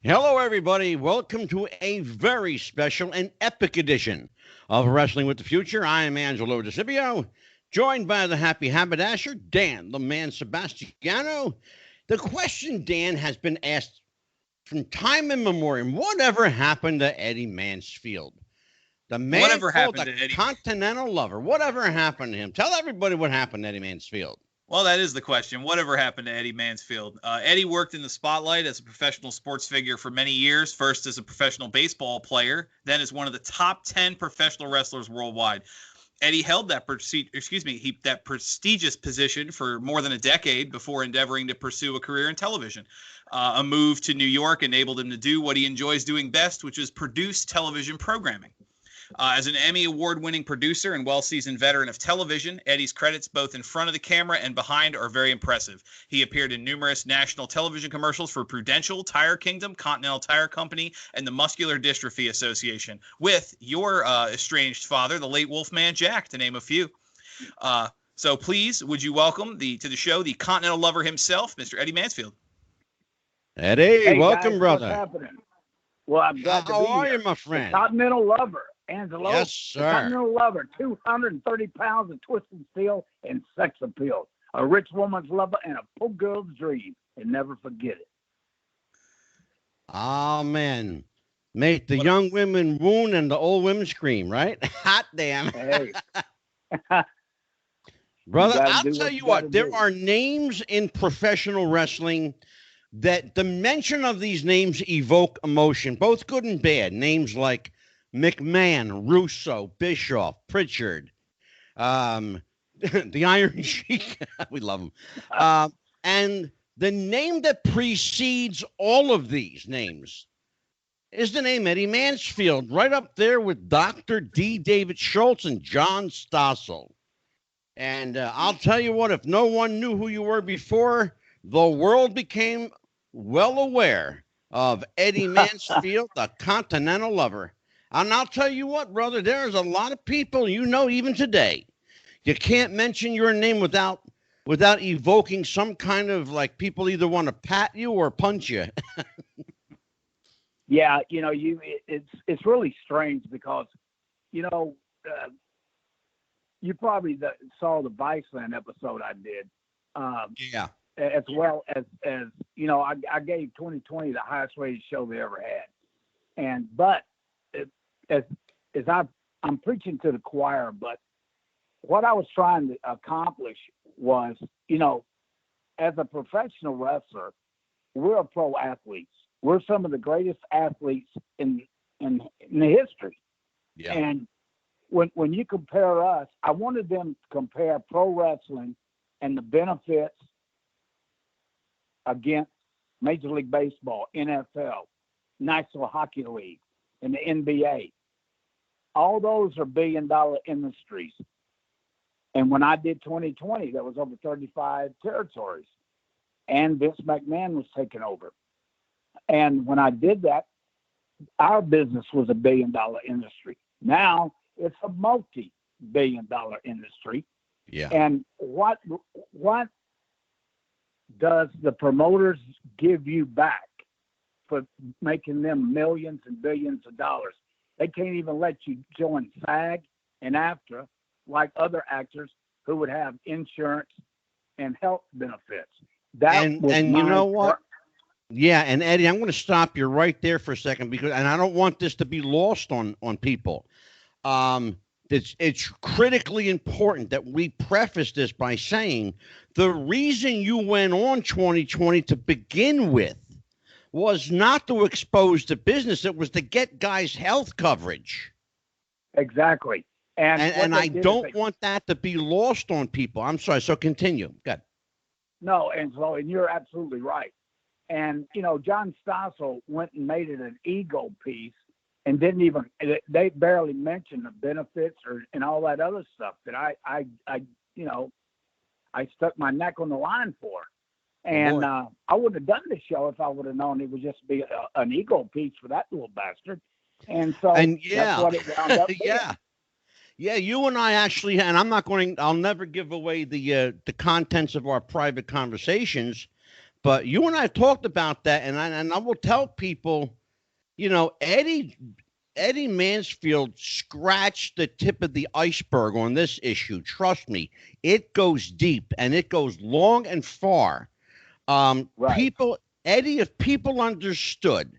Hello, everybody. Welcome to a very special and epic edition of Wrestling with the Future. I am Angelo DeCipio, joined by the happy haberdasher, Dan the Man Sebastiano. The question, Dan, has been asked from time immemorial. Whatever happened to Eddie Mansfield? The man Whatever called happened the to Eddie? Continental Lover. Whatever happened to him? Tell everybody what happened to Eddie Mansfield. Well, that is the question. Whatever happened to Eddie Mansfield? Eddie worked in the spotlight as a professional sports figure for many years, first as a professional baseball player, then as one of the top 10 professional wrestlers worldwide. Eddie held that prestigious position for more than a decade before endeavoring to pursue a career in television. A move to New York enabled him to do what he enjoys doing best, which is produce television programming. As an Emmy-award winning producer and well-seasoned veteran of television, Eddie's credits both in front of the camera and behind are very impressive. He appeared in numerous national television commercials for Prudential, Tire Kingdom, Continental Tire Company, and the Muscular Dystrophy Association, with your estranged father, the late Wolfman Jack, to name a few. So please, would you welcome to the show the Continental Lover himself, Mr. Eddie Mansfield. Eddie, Hey welcome, guys, brother. what's happening? Well, I'm glad to How be are here. you, my friend? The Continental Lover, Angelo. Yes, The sir. Continental Lover, 230 pounds of twisted steel and sex appeal. A rich woman's lover and a poor girl's dream. And never forget it. Oh, man. Make the young women wound and the old women scream, right? Hot damn. Hey. Brother, gotta I'll do tell what you you what, gotta there do. are names in professional wrestling that the mention of these names evoke emotion, both good and bad. Names like McMahon, Russo, Bischoff, Pritchard, the Iron Sheik. We love him. And the name that precedes all of these names is the name Eddie Mansfield, right up there with Dr. D. David Schultz and John Stossel. And I'll tell you what, if no one knew who you were before, the world became well aware of Eddie Mansfield, the Continental Lover. And I'll tell you what, brother, there's a lot of people, even today, you can't mention your name without evoking some kind of, like, people either want to pat you or punch you. Yeah, it's really strange because, you probably saw the Viceland episode I did. Yeah. As well as I gave 2020 the highest rated show they ever had, but I'm preaching to the choir, but what I was trying to accomplish was, as a professional wrestler, we're pro athletes. We're some of the greatest athletes in the history. Yeah. And when you compare us, I wanted them to compare pro wrestling and the benefits against Major League Baseball, NFL, National Hockey League, and the NBA. All those are billion-dollar industries. And when I did 2020, there was over 35 territories. And Vince McMahon was taking over. And when I did that, our business was a billion-dollar industry. Now it's a multi-billion-dollar industry. Yeah. And what does the promoters give you back for making them millions and billions of dollars? They can't even let you join SAG and AFTRA like other actors who would have insurance and health benefits. And you know what? Yeah, and Eddie, I'm going to stop you right there for a second and I don't want this to be lost on people. It's critically important that we preface this by saying the reason you went on 2020 to begin with was not to expose the business. It was to get guys health coverage. Exactly. And I don't want that to be lost on people. I'm sorry. So continue. Good. No, and you're absolutely right. And, John Stossel went and made it an ego piece and they barely mentioned the benefits and all that other stuff that I stuck my neck on the line for. And I wouldn't have done the show if I would have known it would just be an ego piece for that little bastard. And so that's what it wound up being. Yeah, you and I actually, and I'll never give away the contents of our private conversations, But you and I talked about that, and I will tell people, Eddie Mansfield scratched the tip of the iceberg on this issue. Trust me, it goes deep and it goes long and far. Right. Eddie, if people understood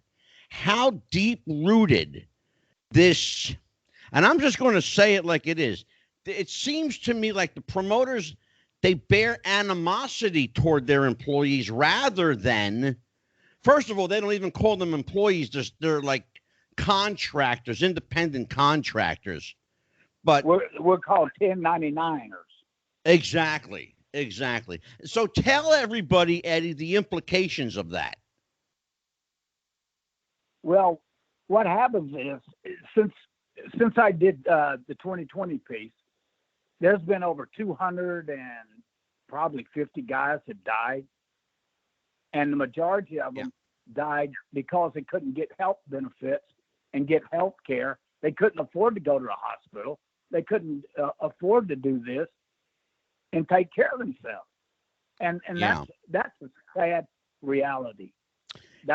how deep rooted this, and I'm just going to say it like it is. It seems to me like the promoters, they bear animosity toward their employees rather than, first of all, they don't even call them employees. They're like contractors, independent contractors. But we're called 1099ers. Exactly. So tell everybody, Eddie, the implications of that. Well, what happens is since I did the 2020 piece, there's been over 200 and probably 50 guys that died, and the majority of them died because they couldn't get health benefits and get health care. They couldn't afford to go to a hospital. They couldn't afford to do this and take care of themselves. And that's a sad reality.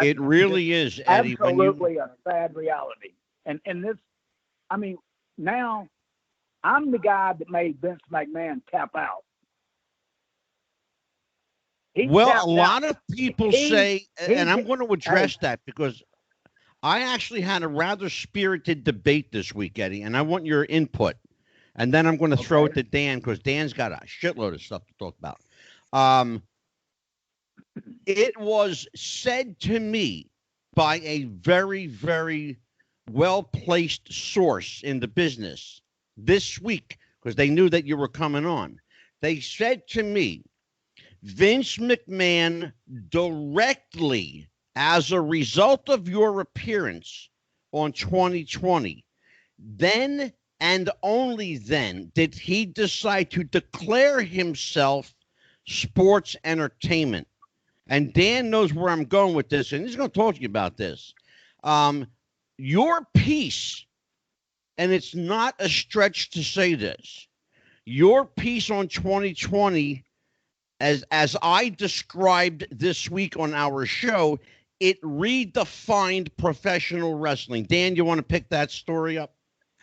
It really is, Eddie. Absolutely a sad reality. And this, I mean, now I'm the guy that made Vince McMahon tap out. A lot of people say, and I'm going to address that because I actually had a rather spirited debate this week, Eddie, and I want your input. And then I'm going to throw it to Dan because Dan's got a shitload of stuff to talk about. It was said to me by a very, very well-placed source in the business this week, because they knew that you were coming on. They said to me, Vince McMahon directly, as a result of your appearance on 2020, then and only then did he decide to declare himself sports entertainment. And Dan knows where I'm going with this, and he's going to talk to you about this. Your piece, and it's not a stretch to say this, your piece on 2020, as I described this week on our show, it redefined professional wrestling. Dan, you want to pick that story up?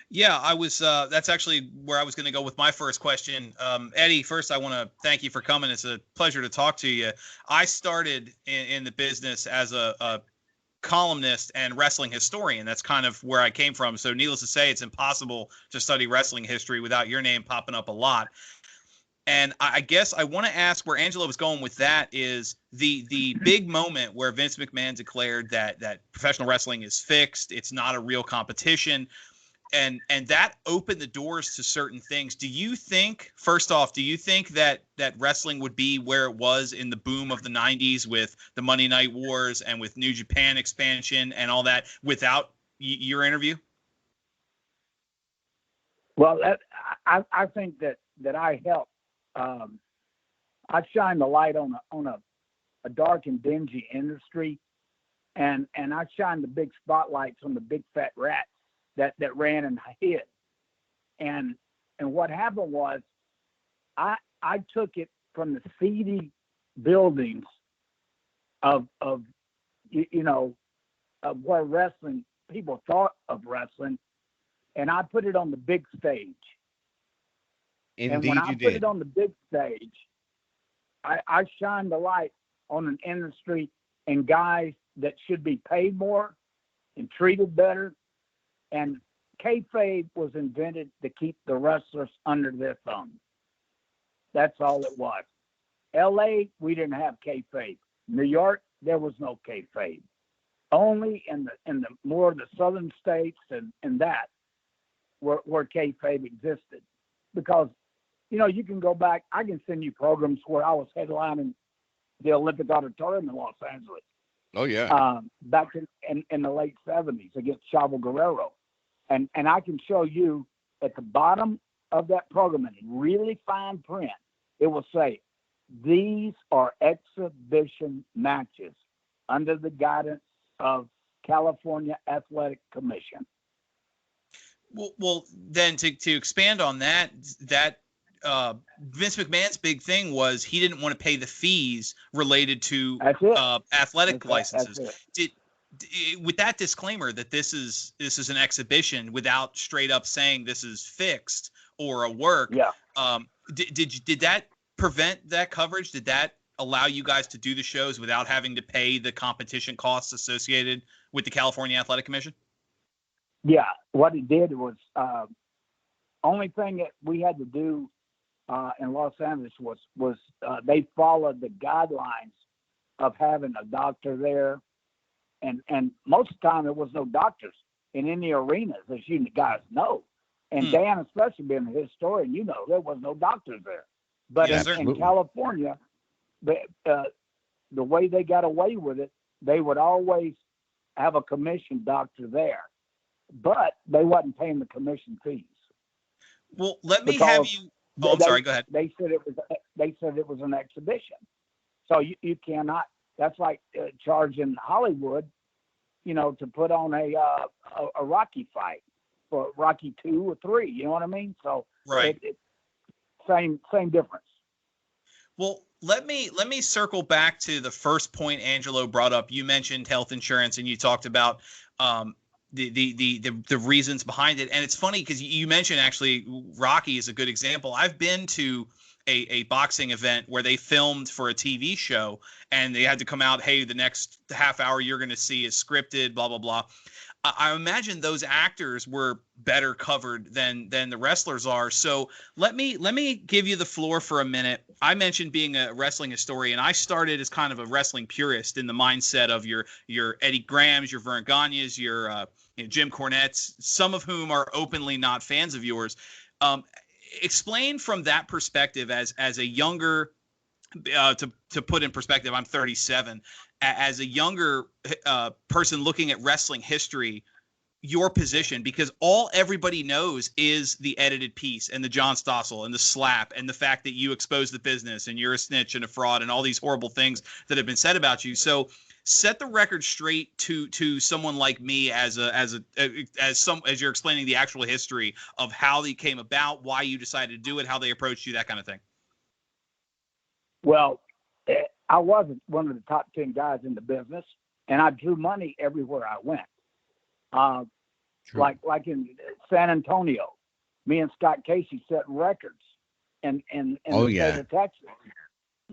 Yeah, I was. That's actually where I was going to go with my first question. Eddie, first, I want to thank you for coming. It's a pleasure to talk to you. I started in the business as a columnist and wrestling historian. That's kind of where I came from. So needless to say, it's impossible to study wrestling history without your name popping up a lot. And I guess I want to ask where Angela was going with that is the big moment where Vince McMahon declared that professional wrestling is fixed. It's not a real competition. And that opened the doors to certain things. Do you think, first off, that wrestling would be where it was in the boom of the 90s with the Monday Night Wars and with New Japan expansion and all that without your interview? Well, I think that I helped. I shined the light on a dark and dingy industry, and I shined the big spotlights on the big fat rats that ran and hid. And what happened was I took it from the seedy buildings of where wrestling people thought of wrestling, and I put it on the big stage. Indeed, and when I you put did. it on the big stage, I shined the light on an industry and guys that should be paid more and treated better. And kayfabe was invented to keep the wrestlers under their thumb. That's all it was. L.A., we didn't have kayfabe. New York, there was no kayfabe. Only in the more of the southern states and that where kayfabe existed. Because, you can go back. I can send you programs where I was headlining the Olympic Auditorium in Los Angeles. Oh, yeah. Back in the late 70s against Chavo Guerrero. And I can show you at the bottom of that program in really fine print, it will say, these are exhibition matches under the guidance of California Athletic Commission. Well, then to expand on that Vince McMahon's big thing was he didn't want to pay the fees related to athletic licenses. With that disclaimer that this is an exhibition without straight up saying this is fixed or a work. Yeah. Did that prevent that coverage? Did that allow you guys to do the shows without having to pay the competition costs associated with the California Athletic Commission? Yeah. What it did was only thing that we had to do in Los Angeles was they followed the guidelines of having a doctor there. And most of the time there was no doctors in any arenas, as you guys know. And Dan, especially being a historian, there was no doctors there. But in California, the way they got away with it, they would always have a commission doctor there, but they wasn't paying the commission fees. Well, let me have you. Oh, I'm sorry. Go ahead. They said it was an exhibition, so you cannot. That's like charging Hollywood, to put on a Rocky fight for Rocky 2 or 3. You know what I mean? So right. Same difference. Well, let me circle back to the first point Angelo brought up. You mentioned health insurance, and you talked about the reasons behind it. And it's funny because you mentioned actually Rocky is a good example. I've been to a boxing event where they filmed for a TV show and they had to come out, hey, the next half hour you're going to see is scripted, blah, blah, blah. I imagine those actors were better covered than the wrestlers are. So let me give you the floor for a minute. I mentioned being a wrestling historian. I started as kind of a wrestling purist in the mindset of your Eddie Grahams, your Vern Gagne's, your Jim Cornette's, some of whom are openly not fans of yours. Explain from that perspective as a younger, to put in perspective, I'm 37. As a younger person looking at wrestling history, your position, because all everybody knows is the edited piece and the John Stossel and the slap and the fact that you expose the business and you're a snitch and a fraud and all these horrible things that have been said about you. So set the record straight to someone like me as you're explaining the actual history of how they came about, why you decided to do it, how they approached you, that kind of thing. Well, I wasn't one of the top 10 guys in the business, and I drew money everywhere I went. Like in San Antonio, me and Scott Casey set records in the state of Texas.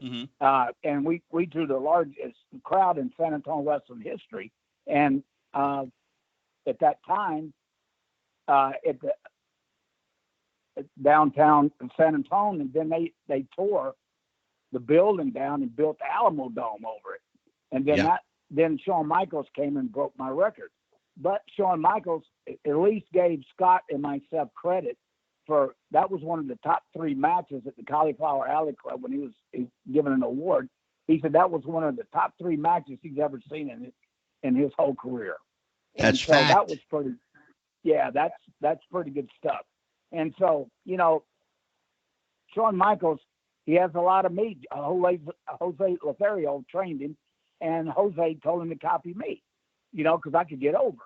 Mm-hmm. And we drew the largest crowd in San Antonio wrestling history. And at that time, at the downtown San Antonio, and then they tore the building down and built the Alamo Dome over it. And then then Shawn Michaels came and broke my record. But Shawn Michaels at least gave Scott and myself credit for that was one of the top 3 matches at the Cauliflower Alley Club when he was given an award. He said that was one of the top 3 matches he's ever seen in his whole career. That's fact. That was pretty. Yeah, that's pretty good stuff. And so Shawn Michaels, he has a lot of me. Jose Lothario trained him, and Jose told him to copy me, because I could get over.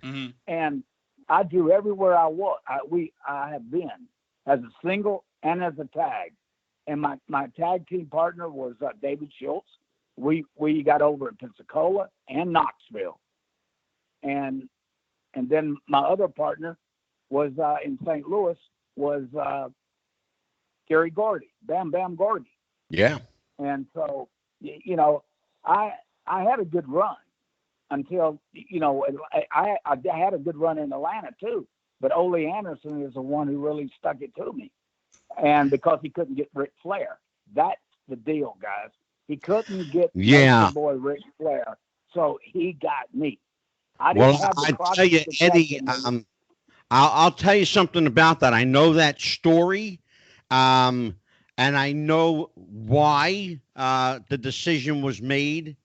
Mm-hmm. And I drew everywhere I was. I have been as a single and as a tag. And my tag team partner was David Schultz. We got over in Pensacola and Knoxville. And then my other partner was in St. Louis was Gary Gordy, Bam Bam Gordy. Yeah. And so, I had a good run until, I had a good run in Atlanta too, but Ole Anderson is the one who really stuck it to me. And because he couldn't get Ric Flair, that's the deal, guys. He couldn't get the boy Ric Flair, so he got me. I tell you, Eddie, I'll tell you something about that. I know that story. And I know why the decision was made,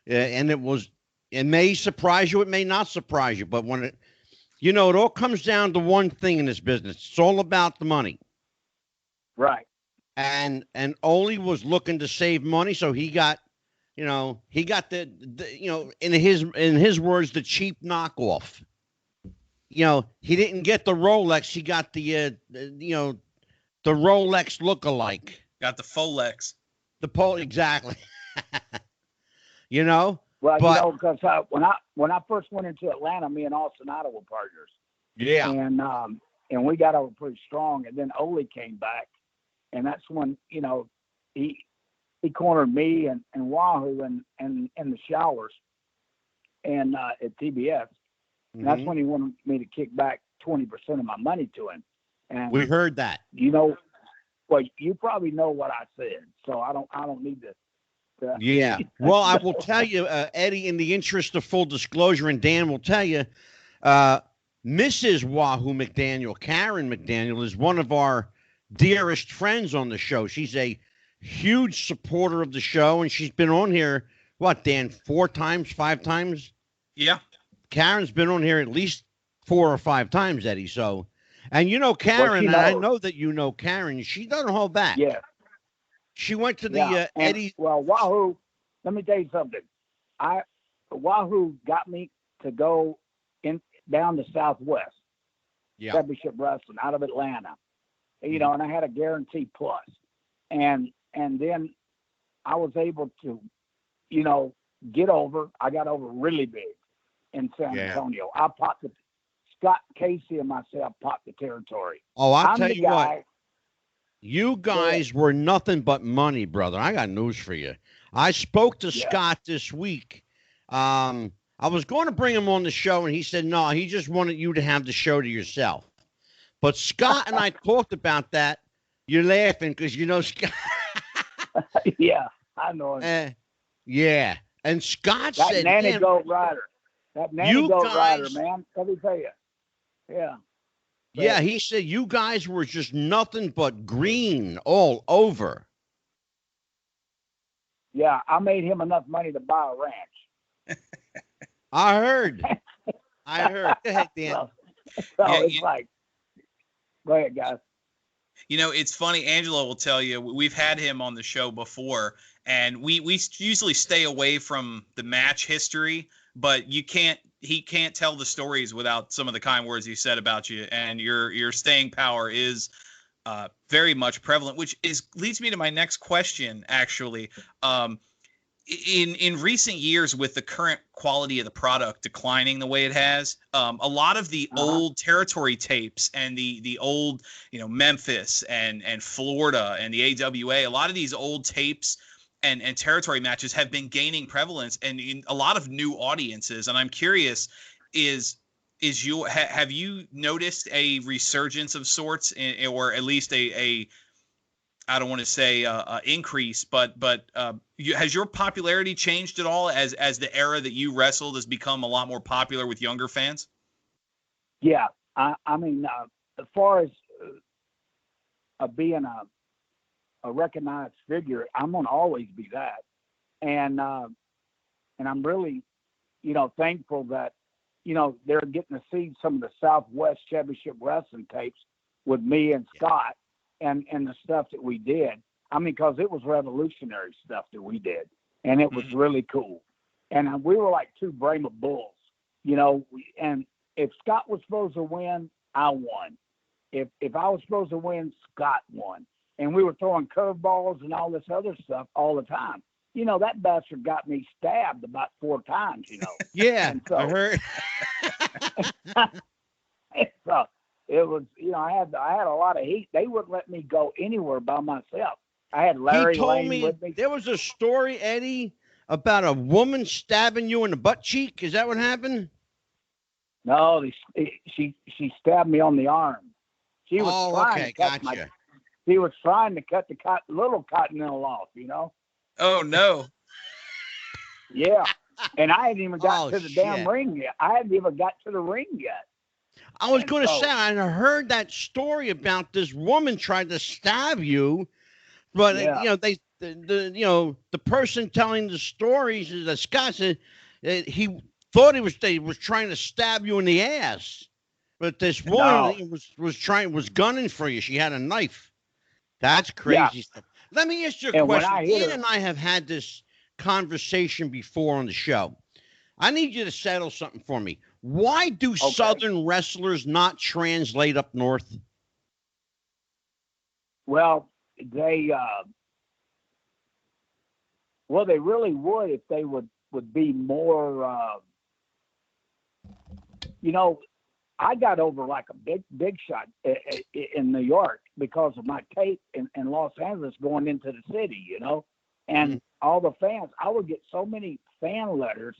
and it may surprise you, it may not surprise you, but when it all comes down to one thing in this business. It's all about the money. Right. And Ole was looking to save money, so he got the in his words, the cheap knockoff. He didn't get the Rolex, he got the The Rolex look-alike. Got the Folex. The pole, exactly. You know? Well, but, because when I first went into Atlanta, me and Austin Idol were partners. Yeah. And we got over pretty strong. And then Ole came back, and that's when he cornered me and Wahoo in the showers and at TBS. And that's when he wanted me to kick back 20% of my money to him. And we heard that. Well, you probably know what I said, so I don't need to. Yeah. Well, I will tell you, Eddie, in the interest of full disclosure, and Dan will tell you, Mrs. Wahoo McDaniel, Karen McDaniel, is one of our dearest friends on the show. She's a huge supporter of the show, and she's been on here, what, Dan, 4 times, 5 times? Yeah. Karen's been on here at least 4 or 5 times, Eddie. So, and Karen, and I know that you know Karen. She doesn't hold back. Yeah. She went to the Eddie. Well, Wahoo, let me tell you something. Wahoo got me to go down to Southwest Championship Wrestling out of Atlanta, and I had a guarantee plus, and then I was able to, get over. I got over really big in San Antonio. I popped Scott Casey and myself popped the territory. Oh, I'll tell you what. You guys were nothing but money, brother. I got news for you. I spoke to Scott this week. I was going to bring him on the show, and he said, no, he just wanted you to have the show to yourself. But Scott and I talked about that. You're laughing because Scott. Yeah, I know him. Yeah. And Scott that said, nanny goat rider. That nanny goat rider, man. Let me tell you. Yeah. Yeah, he said you guys were just nothing but green all over. Yeah, I made him enough money to buy a ranch. I heard. Go ahead, Dan. It's like, go ahead, guys. It's funny. Angelo will tell you, we've had him on the show before, and we usually stay away from the match history, but he can't tell the stories without some of the kind words he said about you, and your staying power is very much prevalent, which leads me to my next question, actually. In recent years, with the current quality of the product declining the way it has, a lot of the old territory tapes and the old, Memphis and Florida and the AWA, a lot of these old tapes and territory matches have been gaining prevalence and in a lot of new audiences. And I'm curious, have you noticed a resurgence of sorts, or at least a I don't want to say increase, but has your popularity changed at all as the era that you wrestled has become a lot more popular with younger fans? Yeah, I mean, as far as being a recognized figure, I'm gonna always be that, and I'm really, thankful that they're getting to see some of the Southwest Championship Wrestling tapes with me and Scott. And the stuff that we did, because it was revolutionary stuff that we did, and it was really cool. And we were like 2 Brahma bulls, and if Scott was supposed to win, I won. If I was supposed to win, Scott won. And we were throwing curveballs and all this other stuff all the time. That bastard got me stabbed about 4 times, Yeah, and so, I heard. So, it was, I had a lot of heat. They wouldn't let me go anywhere by myself. I had Larry Lane with me. There was a story, Eddie, about a woman stabbing you in the butt cheek. Is that what happened? No, she stabbed me on the arm. She was trying to cut gotcha. She was trying to cut the little Continental off, Oh no. Yeah, and I hadn't even got to the damn ring yet. I hadn't even got to the ring yet. I was going to say, I heard that story about this woman tried to stab you, but the person telling the stories is that Scott said he thought they was trying to stab you in the ass, but this woman was gunning for you. She had a knife. That's crazy stuff. Let me ask you a question. Ian and I have had this conversation before on the show. I need you to settle something for me. Why do Southern wrestlers not translate up north? Well, they they really would if they would be more. I got over like a big shot in New York because of my tape in Los Angeles going into the city, and all the fans. I would get so many fan letters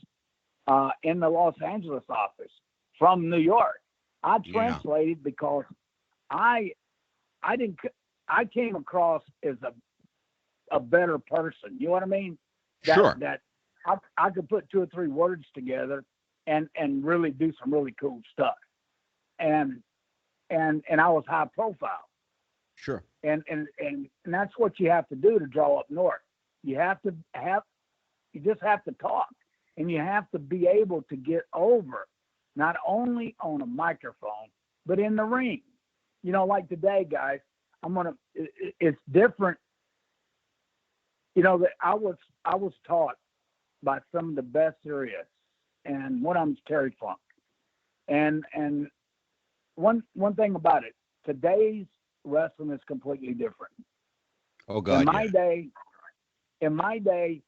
in the Los Angeles office from New York. I translated because I came across as a better person. You know what I mean? Sure. That I could put 2 or 3 words together and really do some really cool stuff. And I was high profile. Sure. And that's what you have to do to draw up north. You just have to talk, and you have to be able to get over, not only on a microphone, but in the ring. Like today, guys, it's different. That I was taught by some of the best there is, and one of them's Terry Funk. And one thing about it, today's wrestling is completely different. Oh God! In my day,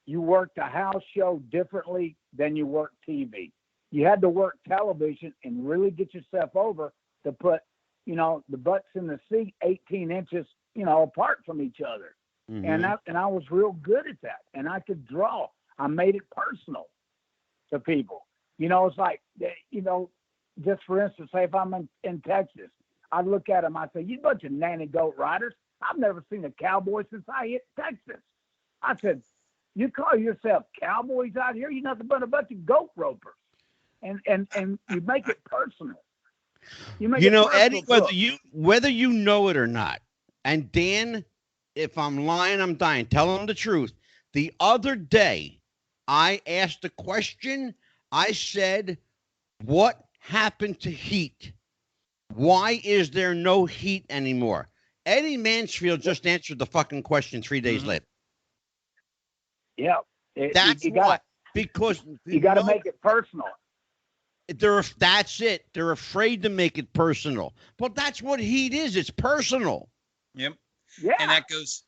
you worked a house show differently than you worked TV. You had to work television and really get yourself over to put, the butts in the seat 18 inches, apart from each other. Mm-hmm. And I was real good at that. And I could draw. I made it personal to people. It's like, just for instance, say if I'm in Texas, I'd look at them, I'd say, you bunch of nanny goat riders. I've never seen a cowboy since I hit Texas. I said, you call yourself cowboys out here? You're nothing but a bunch of goat ropers. And you make it personal. Eddie, whether you know it or not, and Dan, if I'm lying, I'm dying. Tell him the truth. The other day, I asked a question. I said, what happened to heat? Why is there no heat anymore? Eddie Mansfield just answered the fucking question 3 days later. Yeah. That's why. Because you got to make it personal. That's it. They're afraid to make it personal. But that's what heat is. It's personal. Yep. Yeah. And that goes.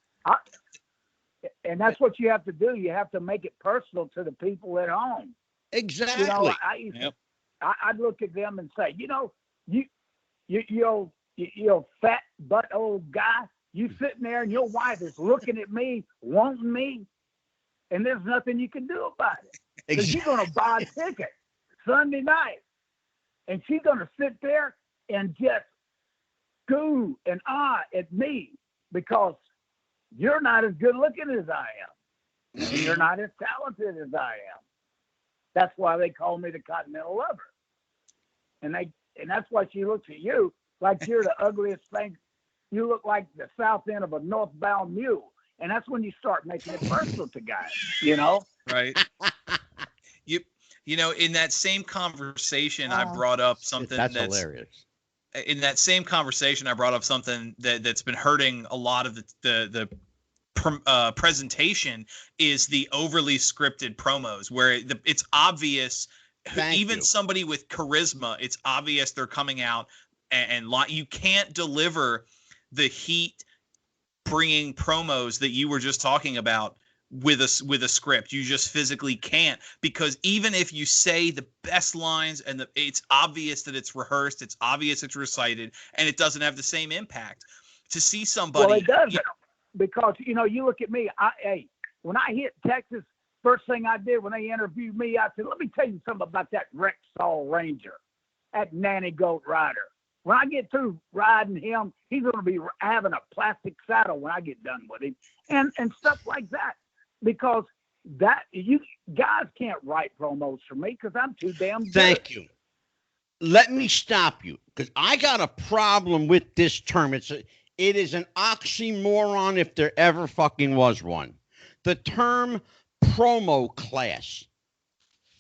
And that's what you have to do. You have to make it personal to the people at home. Exactly. I'd look at them and say, you fat butt old guy, you sitting there and your wife is looking at me, wanting me, and there's nothing you can do about it. Because you're going to buy a ticket Sunday night, and she's going to sit there and just goo and at me because you're not as good looking as I am, and you're not as talented as I am. That's why they call me the Continental Lover. And that's why she looks at you like you're the ugliest thing. You look like the south end of a northbound mule. And that's when you start making it personal to guys, Right. In that same conversation, I brought up something that's hilarious. In that same conversation, I brought up something that's been hurting a lot of the presentation is the overly scripted promos where it's obvious. Somebody with charisma, it's obvious they're coming out and you can't deliver the heat bringing promos that you were just talking about with a script. You just physically can't, because even if you say the best lines and it's obvious that it's rehearsed, it's obvious it's recited, and it doesn't have the same impact. To see somebody, well, it doesn't, because you look at me. When I hit Texas, first thing I did when they interviewed me, I said, "Let me tell you something about that Rexall Ranger, that nanny goat rider. When I get through riding him, he's going to be having a plastic saddle when I get done with him," and stuff like that. Because you guys can't write promos for me because I'm too damn good. Thank you. Let me stop you because I got a problem with this term. It is an oxymoron if there ever fucking was one. The term promo class.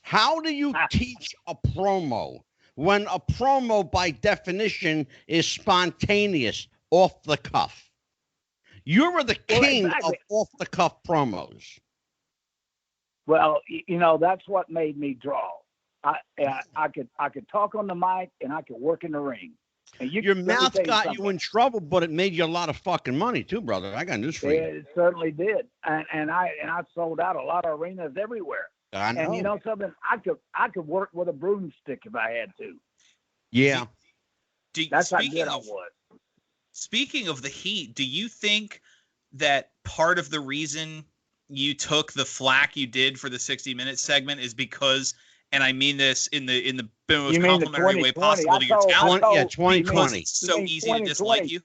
How do you teach a promo when a promo by definition is spontaneous, off the cuff? You were the king of off-the-cuff promos. Well, that's what made me draw. I could talk on the mic and I could work in the ring. And Your let me mouth tell you got something. you in trouble, but it made you a lot of fucking money too, brother. I got news for you. It certainly did, and I sold out a lot of arenas everywhere. I know. And you know something, I could work with a broomstick if I had to. Yeah. That's how good I was. Speaking of the heat, do you think that part of the reason you took the flack you did for the 60-minute segment is because, and I mean this in the most complimentary way possible to your talent, 2020. It's so easy to dislike you.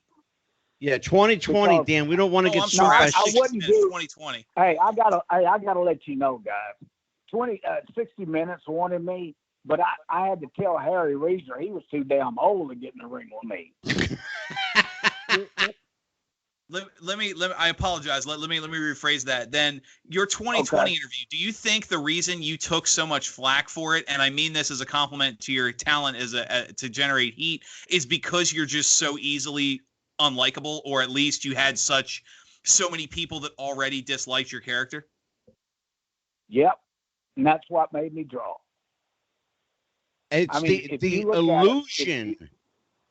Yeah, 2020, Dan. We don't want to get sued by 60 minutes. 2020. Hey, I gotta let you know, guys. 60 Minutes wanted me, but I had to tell Harry Reaser he was too damn old to get in the ring with me. Let me I apologize. Let me rephrase that. Then your 2020 interview, do you think the reason you took so much flack for it, and I mean this as a compliment to your talent as to generate heat, is because you're just so easily unlikable, or at least you had so many people that already disliked your character? Yep. And that's what made me draw. It's the illusion.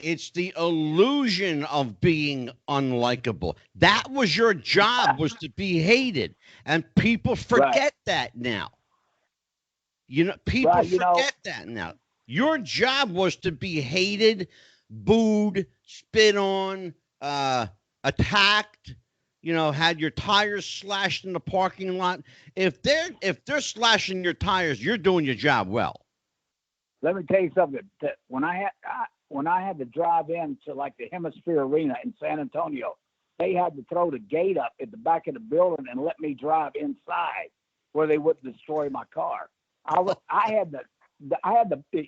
It's the illusion of being unlikable. That was your job, was to be hated. And people forget that now. You know, people forget that now. Your job was to be hated, booed, spit on, attacked, had your tires slashed in the parking lot. If they're slashing your tires, you're doing your job well. Let me tell you something. That when I had to drive into like the Hemisphere Arena in San Antonio, they had to throw the gate up at the back of the building and let me drive inside where they wouldn't destroy my car. I had the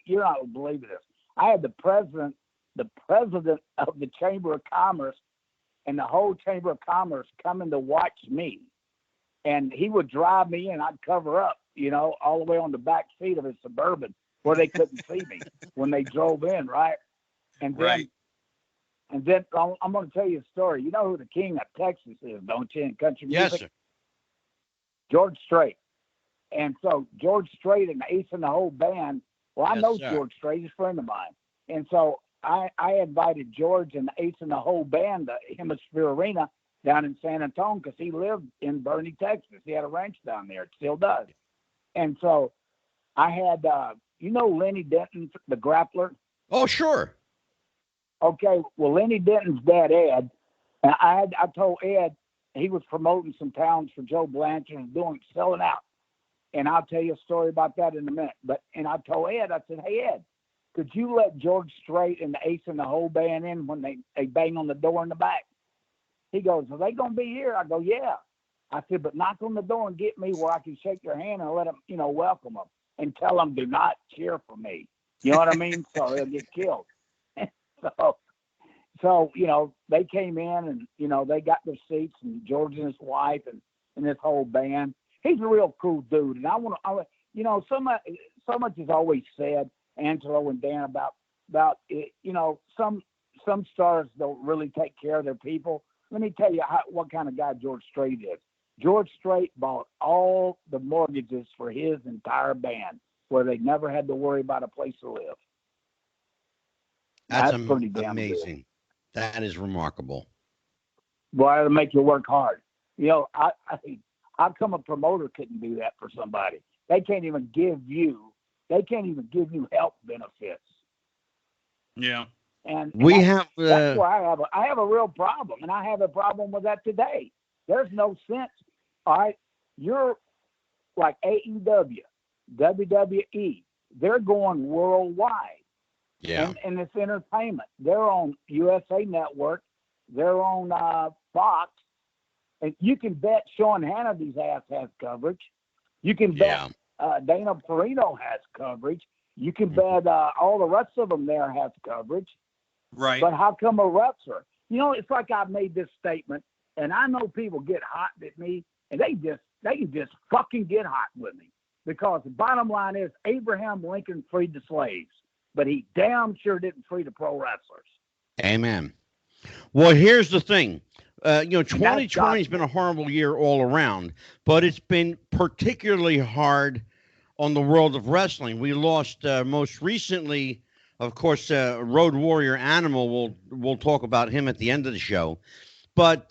you're not gonna believe this. I had the president of the Chamber of Commerce and the whole Chamber of Commerce coming to watch me. And he would drive me in, I'd cover up, all the way on the back seat of his Suburban where they couldn't see me when they drove in, right? And then, I'm going to tell you a story. You know who the king of Texas is, don't you, in country music? Yes, sir. George Strait. And so George Strait and Ace and the whole band, I know George Strait, he's a friend of mine. And so I invited George and Ace and the whole band to Hemisphere Arena down in San Antonio because he lived in Bernie, Texas. He had a ranch down there. It still does. And so I had, Lenny Denton, the grappler? Oh, sure. Okay, well, Lenny Denton's dad, Ed, I told Ed he was promoting some towns for Joe Blanchard and selling out. And I'll tell you a story about that in a minute. And I told Ed, I said, hey, Ed, could you let George Strait and the Ace and the whole band in when they bang on the door in the back? He goes, are they going to be here? I go, yeah. I said, but knock on the door and get me where I can shake their hand and let them, welcome them and tell them do not cheer for me. You know what I mean? So they'll get killed. So, they came in and, they got their seats, and George and his wife and this whole band. He's a real cool dude. And so much is always said, Angelo and Dan, about it, some stars don't really take care of their people. Let me tell you what kind of guy George Strait is. George Strait bought all the mortgages for his entire band, where they never had to worry about a place to live. That's pretty damn amazing. Good. That is remarkable. Boy, it'll make you work hard. How come a promoter couldn't do that for somebody? They can't even give you health benefits. Yeah. And that's where I have a real problem, and I have a problem with that today. There's no sense. All right, you're like AEW, WWE. They're going worldwide. Yeah. And it's entertainment. They're on USA Network. They're on Fox. And you can bet Sean Hannity's ass has coverage. You can bet Dana Perino has coverage. You can bet all the rest of them there has coverage. Right. But how come a wrestler? It's like I've made this statement, and I know people get hot at me, and they can just fucking get hot with me. Because the bottom line is Abraham Lincoln freed the slaves, but he damn sure didn't free the pro wrestlers. Amen. Well, here's the thing. 2020 has been a horrible year all around, but it's been particularly hard on the world of wrestling. We lost most recently Of course, Road Warrior Animal. We'll talk about him at the end of the show. But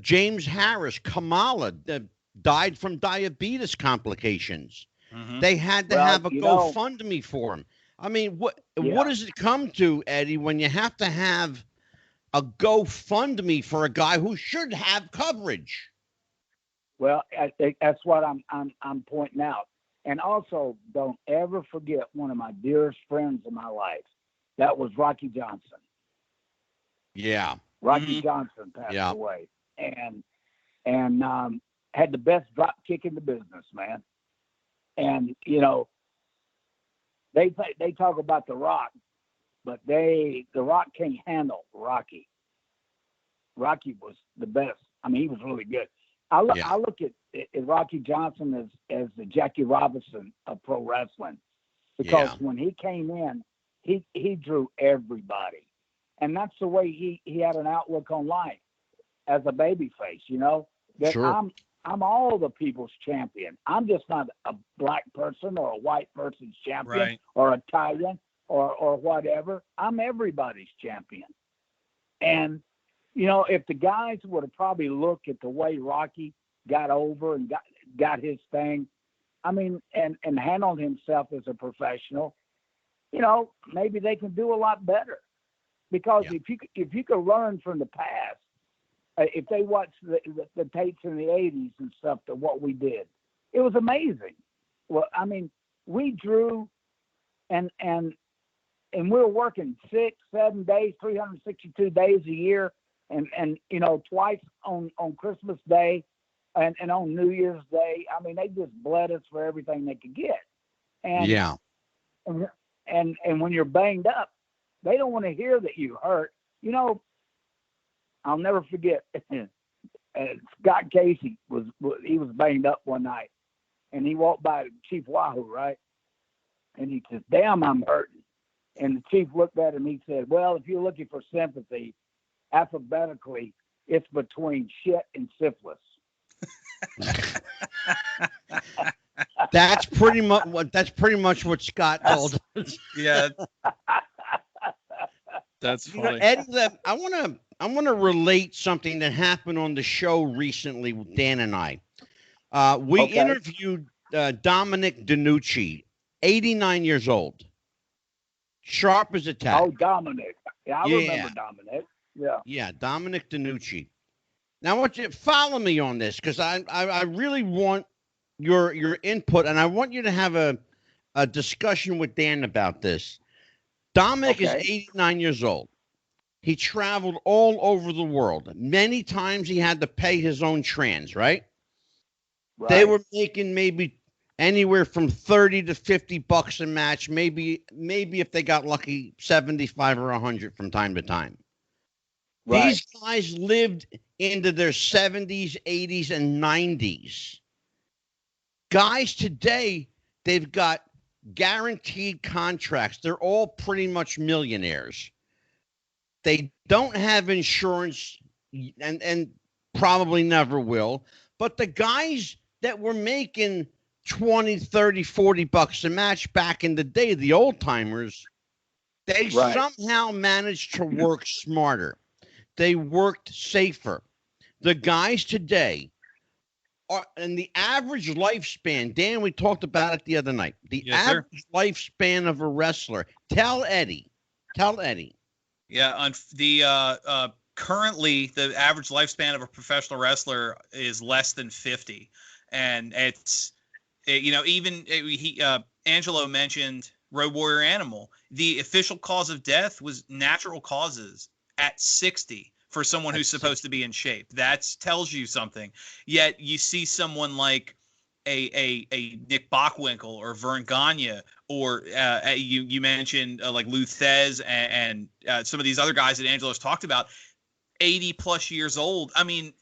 James Harris, Kamala, died from diabetes complications. Mm-hmm. They had to Well, have a GoFundMe for him. I mean, what does it come to, Eddie, when you have to have a GoFundMe for a guy who should have coverage? Well, that's what I'm pointing out. And also, don't ever forget one of my dearest friends in my life. That was Rocky Johnson. Yeah. Rocky Johnson passed away, and had the best drop kick in the business, man. And they talk about The Rock, but The Rock can't handle Rocky. Rocky was the best. I mean, he was really good. I look at Rocky Johnson as the Jackie Robinson of pro wrestling, because when he came in, he drew everybody, and that's the way he had an outlook on life as a babyface. That sure. I'm all the people's champion. I'm just not a black person or a white person's champion, right, or Italian or whatever. I'm everybody's champion. And if the guys would have probably looked at the way Rocky got over and got his thing, I mean, and handled himself as a professional, maybe they can do a lot better. Because if you could learn from the past, if they watched the tapes in the 80s and stuff, to what we did, it was amazing. Well, I mean, we drew and we were working 6-7 days, 362 days a year. And twice on Christmas Day and on New Year's Day. I mean, they just bled us for everything they could get. And and when you're banged up, they don't want to hear that you hurt. I'll never forget. Scott Casey was banged up one night, and he walked by Chief Wahoo, right? And he says, "Damn, I'm hurting." And the chief looked at him. He said, "Well, if you're looking for sympathy, alphabetically, it's between shit and syphilis." That's pretty much what Scott told us. Yeah. That's funny. Eddie, I want to relate something that happened on the show recently with Dan and I. We interviewed Dominic DiNucci, 89 years old, sharp as a tack. Oh, Dominic. Yeah, I remember Dominic. Yeah, Dominic DiNucci. Now, I want you to follow me on this, because I really want your input, and I want you to have a discussion with Dan about this. Dominic is 89 years old. He traveled all over the world. Many times he had to pay his own trans, right? They were making maybe anywhere from $30 to $50 a match, maybe if they got lucky, 75 or 100 from time to time. Right. These guys lived into their 70s, 80s, and 90s. Guys today, they've got guaranteed contracts. They're all pretty much millionaires. They don't have insurance and probably never will. But the guys that were making 20, 30, $40 a match back in the day, the old timers, they somehow managed to work smarter. They worked safer. The guys today are, and the average lifespan, Dan, we talked about it the other night. The average lifespan of a wrestler. Tell Eddie. Yeah, on the currently the average lifespan of a professional wrestler is less than 50, and Angelo mentioned Road Warrior Animal. The official cause of death was natural causes at 60 for someone who's supposed to be in shape. That tells you something. Yet you see someone like a Nick Bockwinkel or Vern Gagne, or you mentioned like Lou Thez and some of these other guys that Angelo's talked about, 80 plus years old. I mean,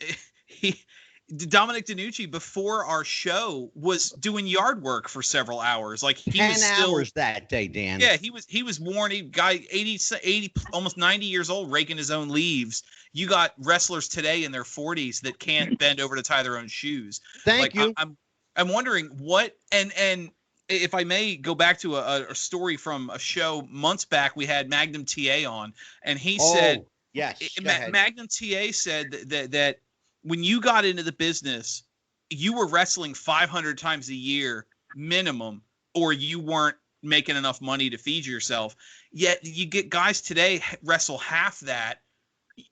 Dominic DiNucci before our show was doing yard work for several hours. Like 10 hours that day, Dan. Yeah, he was worn. Guy 80 almost 90 years old, raking his own leaves. You got wrestlers today in their 40s that can't bend over to tie their own shoes. Thank you. I'm wondering what and if I may go back to a story from a show months back, we had Magnum TA on, and he said, yes, go ahead. Magnum TA said that when you got into the business, you were wrestling 500 times a year minimum, or you weren't making enough money to feed yourself. Yet you get guys today wrestle half that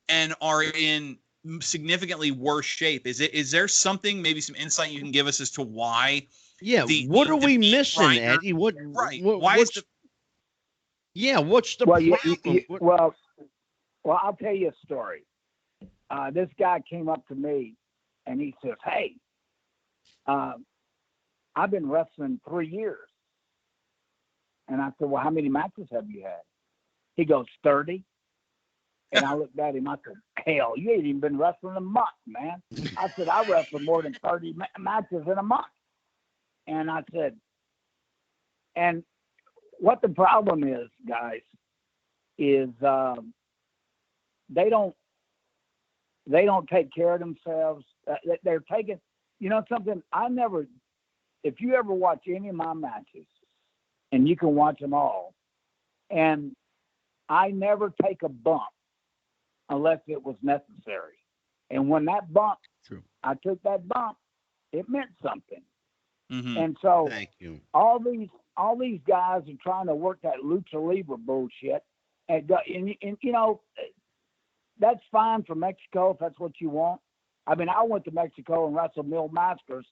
and are in significantly worse shape. Is there something, maybe some insight you can give us as to why? Yeah, what are we missing, grinder, Eddie? What? Right? Why is the? Yeah, what's the problem? Well, I'll tell you a story. This guy came up to me and he says, "Hey, I've been wrestling 3 years." And I said, "Well, how many matches have you had?" He goes, 30. And I looked at him. I said, "Hell, you ain't even been wrestling a month, man." I said, "I wrestled more than 30 matches in a month." And I said, and what the problem is, guys, is they don't take care of themselves. They're taking, you know, something. If you ever watch any of my matches, and you can watch them all, and I never take a bump unless it was necessary. And when that bump, I took that bump, it meant something. Mm-hmm. And so thank you. All these guys are trying to work that lucha libre bullshit, and you know, that's fine for Mexico if that's what you want. I mean, I went to Mexico and wrestled Mil Masters,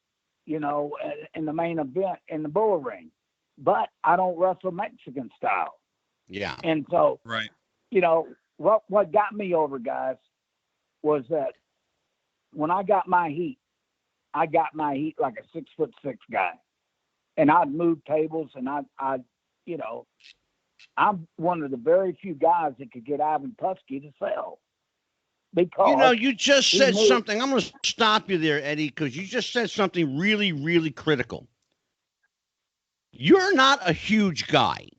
you know, in the main event in the bull ring, but I don't wrestle Mexican style. Yeah. And so, right, you know, what got me over, guys, was that when I got my heat like a 6'6" guy, and I'd move tables, and I, you know, I'm one of the very few guys that could get Ivan Putski to sell. Because, you know, you just said something. I'm going to stop you there, Eddie, because you just said something really, really critical. You're not a huge guy,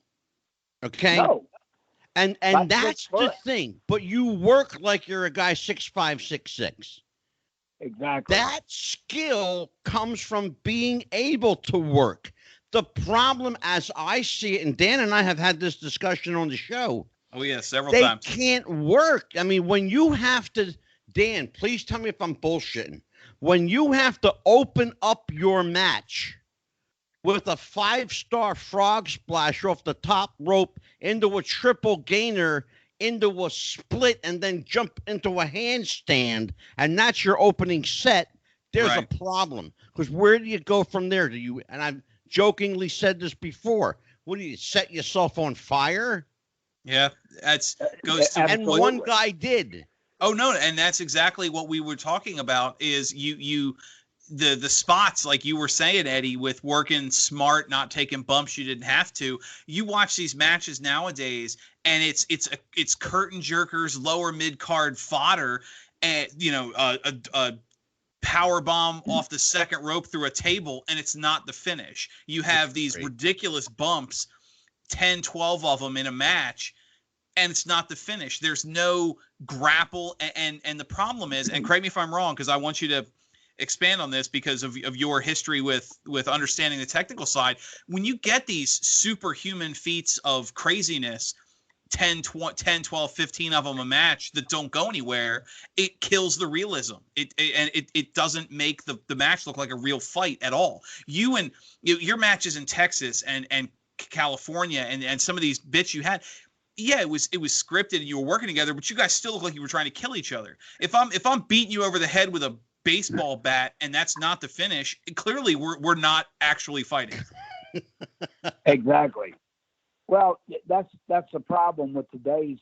okay? No. And that's the thing. But you work like you're a guy 6'5", 6'6". Exactly. That skill comes from being able to work. The problem, as I see it, and Dan and I have had this discussion on the show. Oh, yeah, several times. They can't work. I mean, when you have to, Dan, please tell me if I'm bullshitting. When you have to open up your match with a 5-star frog splash off the top rope into a triple gainer, into a split, and then jump into a handstand, and that's your opening set, there's a problem. Because where do you go from there? Do you, and I've jokingly said this before, what do you set yourself on fire? Yeah, that's goes to and one guy did. Oh no, and that's exactly what we were talking about. Is the spots, like you were saying, Eddie, with working smart, not taking bumps you didn't have to. You watch these matches nowadays, and it's curtain jerkers, lower mid card fodder, and you know a power bomb off the second rope through a table, and it's not the finish. You have these ridiculous bumps, 10, 12 of them in a match, and it's not the finish. There's no grapple, and the problem is, and correct me if I'm wrong, because I want you to expand on this because of your history with understanding the technical side. When you get these superhuman feats of craziness, 10, 12, 15 of them a match that don't go anywhere, it kills the realism. It doesn't make the match look like a real fight at all. Your matches in Texas and California and some of these bits you had, yeah, it was scripted and you were working together, but you guys still look like you were trying to kill each other. If I'm beating you over the head with a baseball bat and that's not the finish, clearly we're not actually fighting. Exactly. Well, that's the problem with today's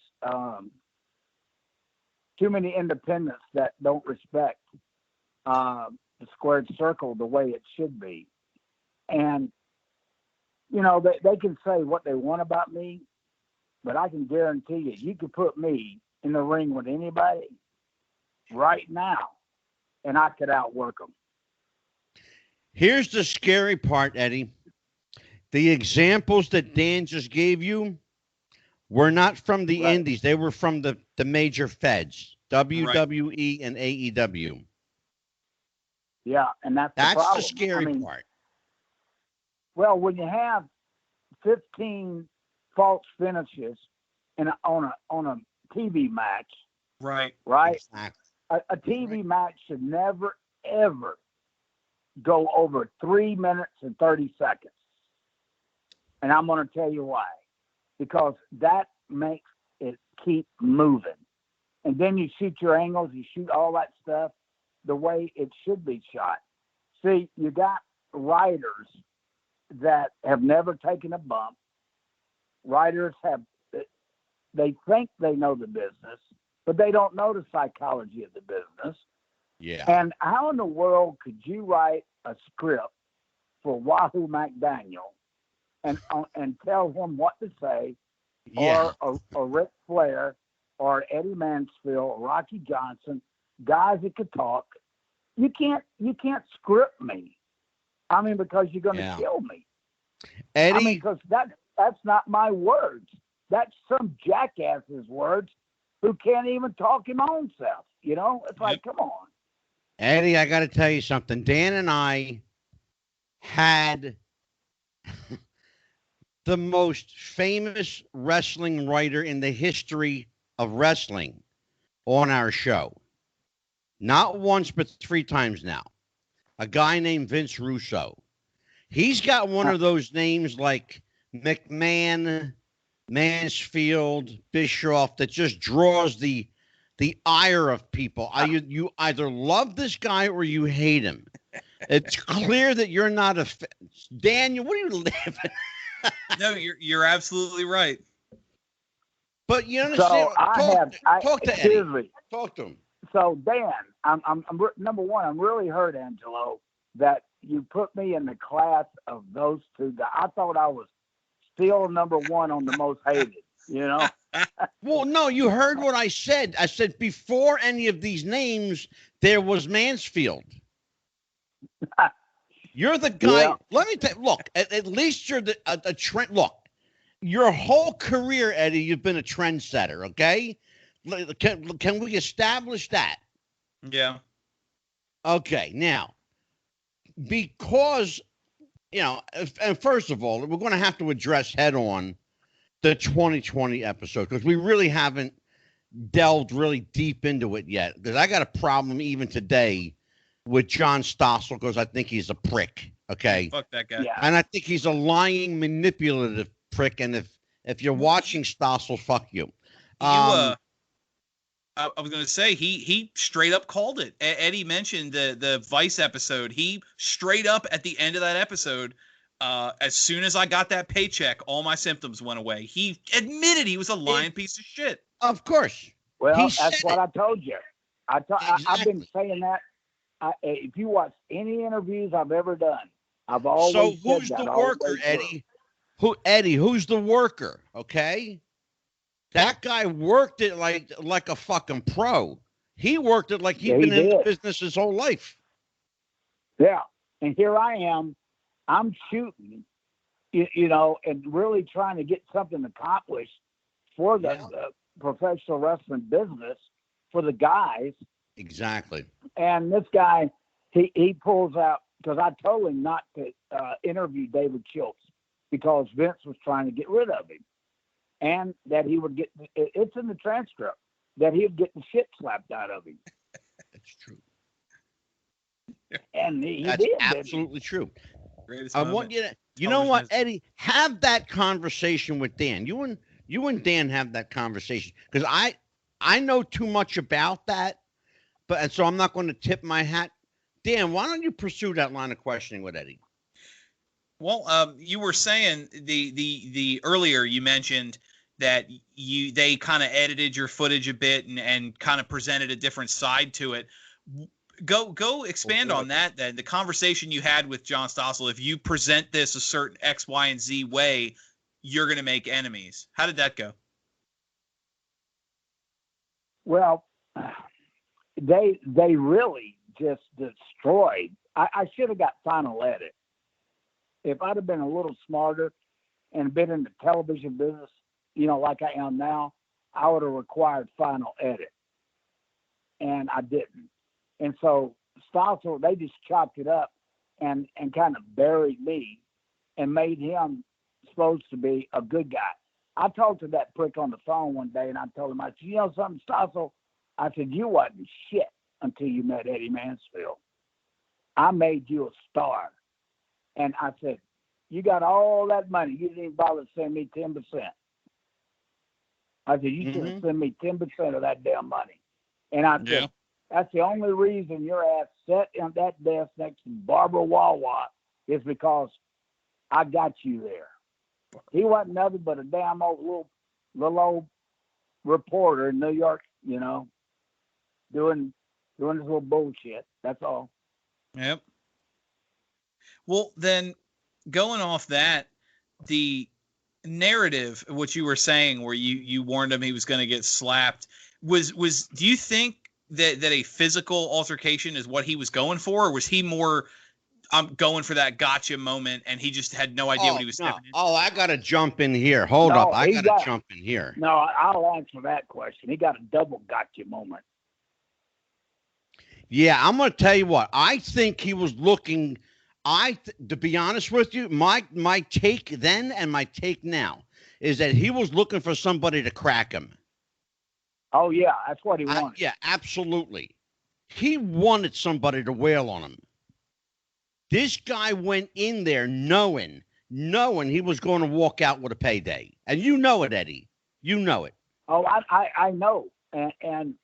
too many independents that don't respect the squared circle the way it should be. And you know, they can say what they want about me, but I can guarantee you could put me in the ring with anybody right now, and I could outwork them. Here's the scary part, Eddie. The examples that Dan just gave you were not from the indies. They were from the major feds, WWE and AEW. Yeah, and that's the problem. The scary part. Well, when you have 15 false finishes on a TV match, Right. right? Exactly. A TV match should never ever go over 3 minutes and 30 seconds. And I'm going to tell you why. Because that makes it keep moving. And then you shoot your angles, you shoot all that stuff the way it should be shot. See, you got writers that have never taken a bump. Writers they think they know the business, but they don't know the psychology of the business. Yeah. And how in the world could you write a script for Wahoo McDaniel and tell him what to say, Yeah. or Ric Flair, or Eddie Mansfield, or Rocky Johnson, guys that could talk? You can't script me. I mean, because you're going to kill me. Eddie, I mean, because that's not my words. That's some jackass's words who can't even talk him own self. You know, it's like, come on. Eddie, I got to tell you something. Dan and I had the most famous wrestling writer in the history of wrestling on our show. Not once, but 3 times now. A guy named Vince Russo. He's got one of those names like McMahon, Mansfield, Bischoff that just draws the ire of people. You either love this guy or you hate him. It's clear that you're not a Daniel. What are you laughing? No, you're absolutely right. But you understand? So talk to excuse Eddie. me. Talk to him. So Dan, I'm number one. I'm really hurt, Angelo, that you put me in the class of those two guys. I thought I was still number one on the most hated. You know. Well, no, you heard what I said. I said before any of these names, there was Mansfield. You're the guy. Yeah. Let me tell you, look, at least you're a trend. Look, your whole career, Eddie, you've been a trendsetter, okay? Can we establish that? Yeah. Okay, now, because, and first of all, we're going to have to address head on the 2020 episode because we really haven't delved really deep into it yet. Because I got a problem even today with John Stossel because I think he's a prick. Okay. Fuck that guy. Yeah. And I think he's a lying, manipulative prick. And if you're watching Stossel, fuck you. I was going to say he straight up called it. Eddie mentioned the Vice episode. He straight up at the end of that episode, as soon as I got that paycheck, all my symptoms went away. He admitted he was a lying piece of shit. Of course. Well, that's what I told you. I've been Exactly. saying that. If you watch any interviews I've ever done, I've always So said who's that the all worker, way through. Eddie? Who's the worker? Okay. That guy worked it like a fucking pro. He worked it like he'd been in the business his whole life. Yeah. And here I am. I'm shooting, and really trying to get something accomplished for the professional wrestling business for the guys. Exactly. And this guy, he pulls out, because I told him not to interview David Schultz because Vince was trying to get rid of him. And that he would get, it's in the transcript, that he would get the shit slapped out of him. That's true. And he That's did. absolutely true. Greatest I moment. want you to, you know what, Eddie, have that conversation with Dan. You and Dan have that conversation because I know too much about that, and so I'm not going to tip my hat. Dan, why don't you pursue that line of questioning with Eddie? Well, you were saying the earlier you mentioned that they kind of edited your footage a bit and kind of presented a different side to it. Go expand on that then. The conversation you had with John Stossel, if you present this a certain X, Y, and Z way, you're going to make enemies. How did that go? Well, they really just destroyed. I should have got final edit. If I'd have been a little smarter and been in the television business, like I am now, I would have required final edit. And I didn't. And so Stossel, they just chopped it up and kind of buried me and made him supposed to be a good guy. I talked to that prick on the phone one day, and I told him, I said, you know something, Stossel? I said, you wasn't shit until you met Eddie Mansfield. I made you a star. And I said, you got all that money. You didn't even bother to send me 10%. I said, you should have sent me 10% of that damn money. And I said, that's the only reason your ass sat in that desk next to Barbara Wawa is because I got you there. He wasn't nothing but a damn old little old reporter in New York, you know, doing this little bullshit. That's all. Yep. Well, then going off that, the narrative, what you were saying, where you warned him he was going to get slapped, was do you think that a physical altercation is what he was going for, or was he more going for that gotcha moment and he just had no idea what he was stepping into? Oh, I got to jump in here. Hold up. I got to jump in here. No, I'll answer that question. He got a double gotcha moment. Yeah, I'm going to tell you what. I think he was looking. To be honest with you, my take then and my take now is that he was looking for somebody to crack him. Oh yeah, that's what he wanted. Yeah, absolutely. He wanted somebody to wail on him. This guy went in there knowing he was going to walk out with a payday, and you know it, Eddie. You know it. Oh, I know, and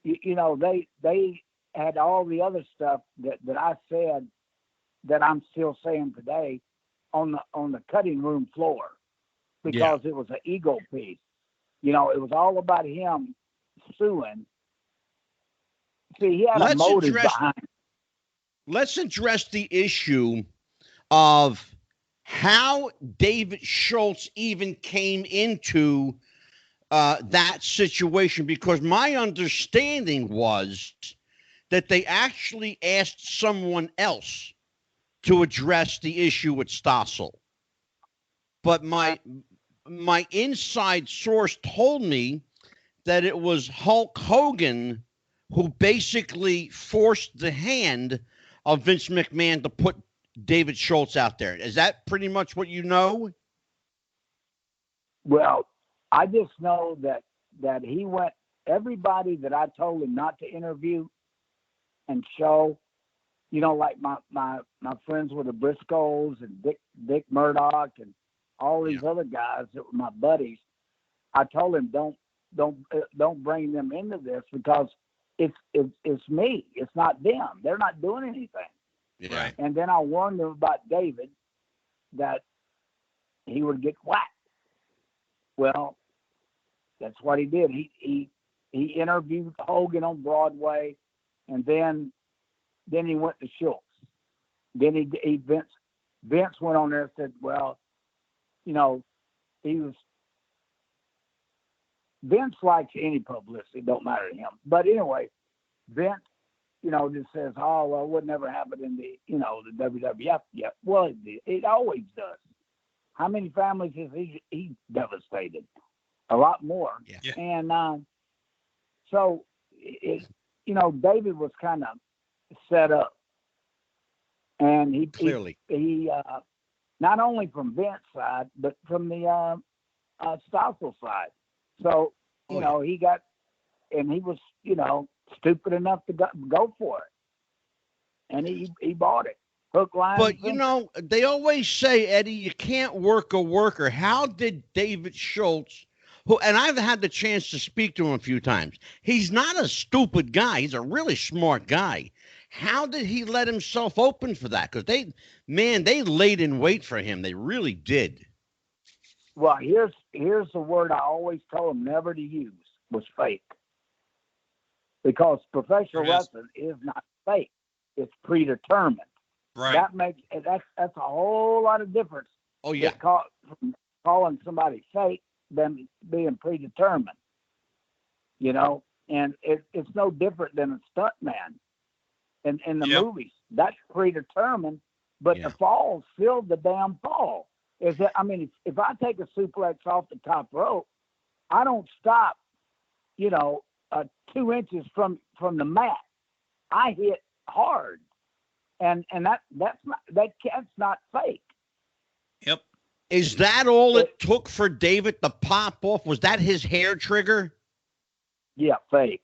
you know they had all the other stuff that I said that I'm still saying today on the cutting room floor, because it was an ego piece. You know, it was all about him suing. See, he had a motive behind it. Let's address the issue of how David Schultz even came into that situation, because my understanding was that they actually asked someone else to address the issue with Stossel. But my inside source told me that it was Hulk Hogan who basically forced the hand of Vince McMahon to put David Schultz out there. Is that pretty much what you know? Well, I just know that he went, everybody that I told him not to interview and show, you know, like my friends with the Briscoes and Dick Murdoch and all these other guys that were my buddies, I told him don't bring them into this, because it's me. It's not them. They're not doing anything. Yeah. And then I warned them about David, that he would get whacked. Well, that's what he did. He interviewed Hogan on Broadway, and then he went to Schultz. Then Vince went on there and said, well, you know, Vince likes any publicity, don't matter to him. But anyway, Vince, you know, just says, oh, well, it would never happen in the, you know, the WWF yet. Well, it always does. How many families has he devastated? A lot more. Yeah. And so, you know, David was kind of set up. And he Clearly. He not only from Vince's side, but from the Stossel side. So, you know, he got, and he was, you know, stupid enough to go for it. And he bought it. Hook, line, but, you know, they always say, Eddie, you can't work a worker. How did David Schultz, who, and I've had the chance to speak to him a few times, he's not a stupid guy. He's a really smart guy. How did he let himself open for that? Because they laid in wait for him. They really did. Well, here's the word I always told him never to use, was fake. Because professional wrestling is not fake. It's predetermined. Right. That makes that's a whole lot of difference. Oh yeah. Calling somebody fake than being predetermined. You know, and it's no different than a stuntman in the movies. That's predetermined, but the falls fill the damn fall. I mean, if I take a suplex off the top rope, I don't stop, you know, 2 inches from the mat. I hit hard, and that's not fake. Yep. Is that all it took for David to pop off? Was that his hair trigger? Yeah, fake.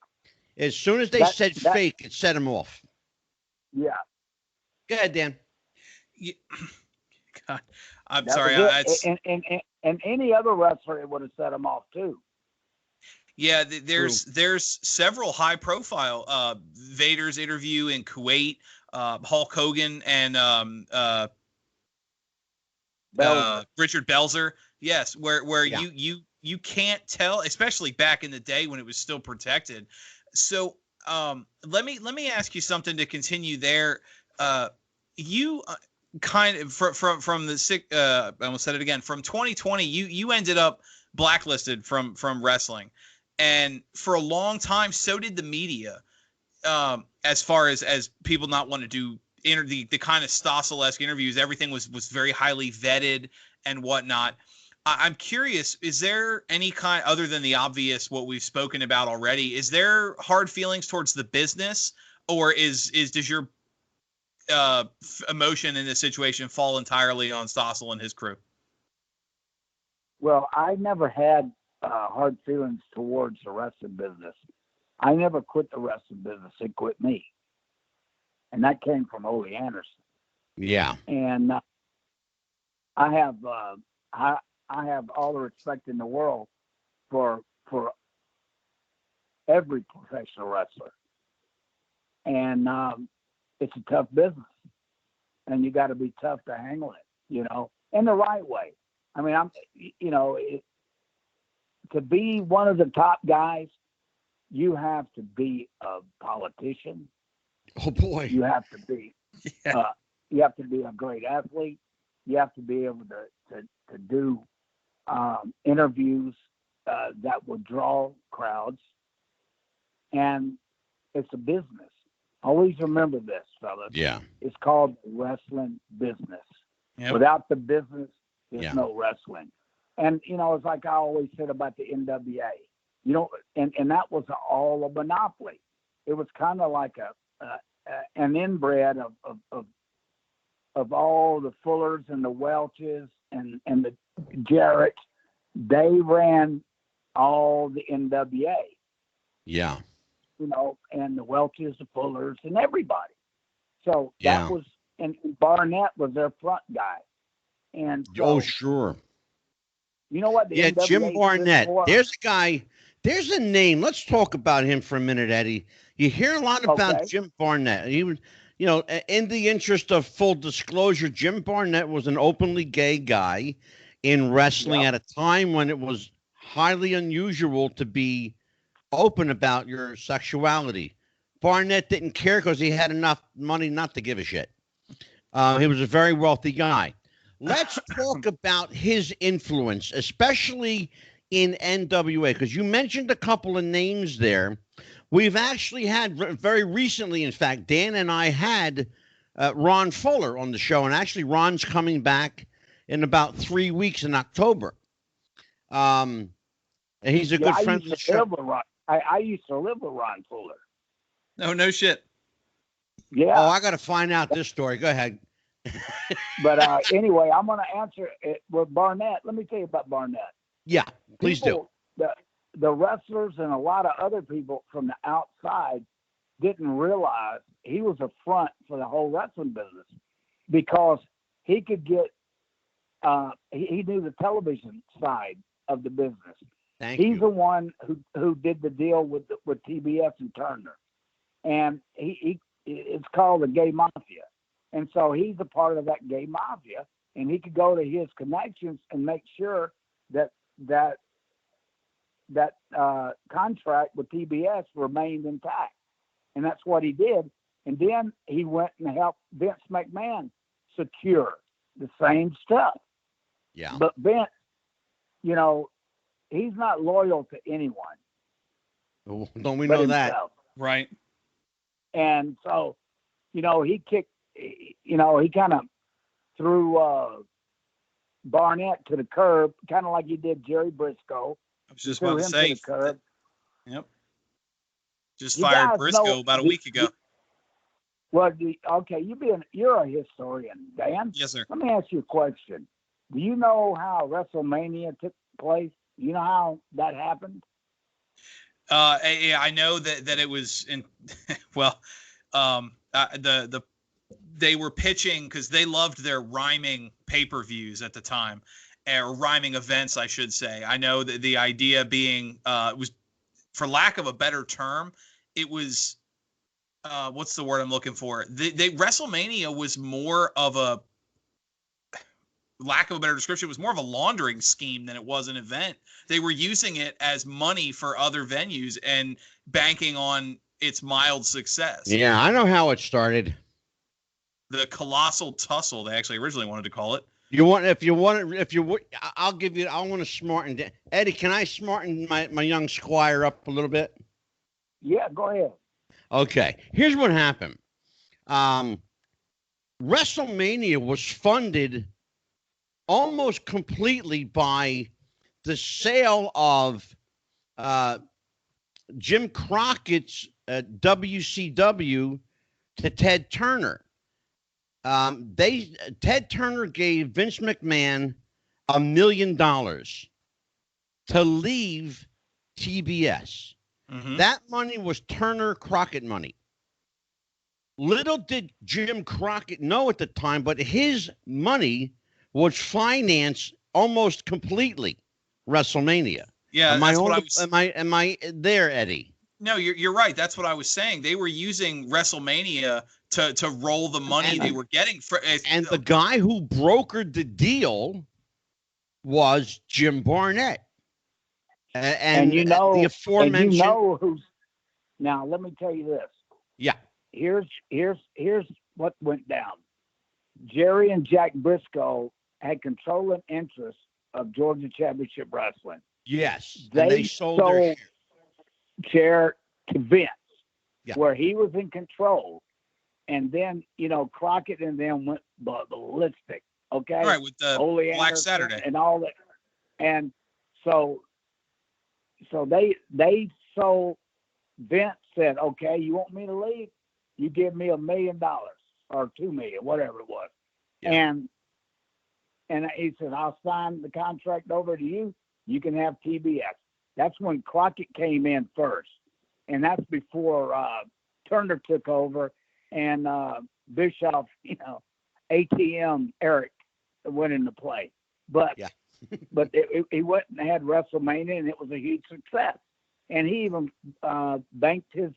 As soon as they said fake, it set him off. Yeah. Go ahead, Dan. Yeah. God, I'm That sorry. was it. And any other wrestler, it would have set him off too. Yeah, there's several high profile Vader's interview in Kuwait, Hulk Hogan and Richard Belzer. Yes, where you can't tell, especially back in the day when it was still protected. So let me ask you something to continue there. You kind of from the I almost said it again, from 2020, you ended up blacklisted from wrestling, and for a long time so did the media, as far as people not want to do the kind of Stossel-esque interviews. Everything was very highly vetted and whatnot. I'm curious, is there any kind, other than the obvious what we've spoken about already, is there hard feelings towards the business, or does your emotion in this situation fall entirely on Stossel and his crew? Well, I never had hard feelings towards the wrestling business. I never quit the wrestling business. It quit me. And that came from Ole Anderson. Yeah. And I have all the respect in the world for every professional wrestler. And it's a tough business. And you got to be tough to handle it, in the right way. I mean, to be one of the top guys, you have to be a politician. Oh boy. You have to be you have to be a great athlete. You have to be able to do interviews that would draw crowds. And it's a business. Always remember this, fellas. Yeah. It's called wrestling business. Yep. Without the business, there's no wrestling. And, it's like I always said about the NWA, and that was all a monopoly. It was kind of like an inbred of all the Fullers and the Welches and the Jarretts. They ran all the NWA. Yeah. And the Welches, the Fullers, and everybody. So that was, and Barnett was their front guy. And so, sure. You know what? The NWA Jim Barnett. There's a guy. There's a name. Let's talk about him for a minute, Eddie. You hear a lot about Jim Barnett. He was, in the interest of full disclosure, Jim Barnett was an openly gay guy in wrestling at a time when it was highly unusual to be open about your sexuality. Barnett didn't care because he had enough money not to give a shit. He was a very wealthy guy. Let's talk about his influence, especially in NWA, because you mentioned a couple of names there. We've actually had very recently, in fact, Dan and I had Ron Fuller on the show, and actually Ron's coming back in about 3 weeks in October. And he's a good friend of the show. I used to live with Ron Fuller. No shit. Yeah. Oh, I got to find out this story. Go ahead. But anyway, I'm going to answer it with Barnett. Let me tell you about Barnett. Yeah, please do. The wrestlers and a lot of other people from the outside didn't realize he was a front for the whole wrestling business, because he could get he knew the television side of the business. He's the one who did the deal with TBS and Turner, and it's called the Gay Mafia. And so he's a part of that gay mafia, and he could go to his connections and make sure that contract with TBS remained intact. And that's what he did. And then he went and helped Vince McMahon secure the same stuff. Yeah. But Vince, he's not loyal to anyone. Don't we know that? Right. And so, he kicked, he kind of threw Barnett to the curb, kind of like he did Jerry Briscoe. I was just about to say. Yep. Just fired Briscoe about a week ago. Well, okay, you're a historian, Dan. Yes, sir. Let me ask you a question. Do you know how WrestleMania took place? You know how that happened? I know that it was in well, the they were pitching because they loved their rhyming pay-per-views at the time, or rhyming events, I should say. I know that the idea being it was, for lack of a better term, it was what's the word I'm looking for? They WrestleMania was more of a, lack of a better description, it was more of a laundering scheme than it was an event. They were using it as money for other venues and banking on its mild success. Yeah, I know how it started. The Colossal Tussle, they actually originally wanted to call it. I'll give you, I want to smarten, Eddie, can I smarten my young squire up a little bit? Yeah, go ahead. Okay, here's what happened. WrestleMania was funded almost completely by the sale of Jim Crockett's WCW to Ted Turner. Ted Turner gave Vince McMahon $1 million to leave TBS. Mm-hmm. That money was Turner Crockett money. Little did Jim Crockett know at the time, but his money would finance almost completely WrestleMania. Yeah, Am I there, Eddie? No, you're right. That's what I was saying. They were using WrestleMania to roll the money they were getting for. And the guy who brokered the deal was Jim Barnett. And you know, the aforementioned. And you know who's now. Let me tell you this. Yeah. Here's what went down. Jerry and Jack Briscoe had controlling interest of Georgia Championship Wrestling. Yes. They sold their share to Vince, yeah, where he was in control. And then, Crockett and them went ballistic. Okay. Right, with the Ole Black Anderson Saturday and all that. And so they sold. Vince said, okay, you want me to leave? You give me $1 million or $2 million, whatever it was. Yeah. And he said, I'll sign the contract over to you. You can have TBS. That's when Crockett came in first. And that's before Turner took over and Bischoff, ATM Eric went into play. But yeah. but he went and had WrestleMania, and it was a huge success. And he even banked his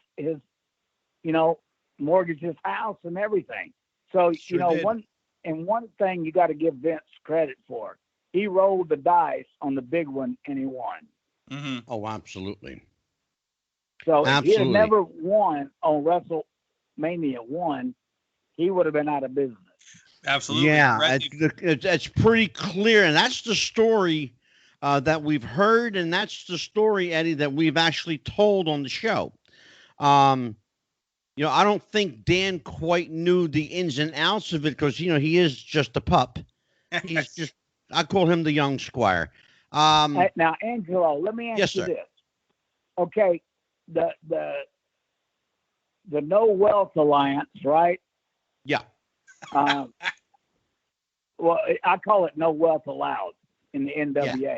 mortgaged his house and everything. So Sure did. one thing you got to give Vince credit for, he rolled the dice on the big one and he won. Mm-hmm. Oh, absolutely. So absolutely. if he had never won on WrestleMania 1, he would have been out of business. Absolutely. Yeah, it's pretty clear, and that's the story that we've heard, and that's the story, Eddie, that we've actually told on the show. I don't think Dan quite knew the ins and outs of it because, he is just a pup. He's just, I call him the young squire. Now, Angelo, let me ask you this. Okay, the No Wealth Alliance, right? Yeah. Well, I call it No Wealth Allowed in the NWA. Yeah.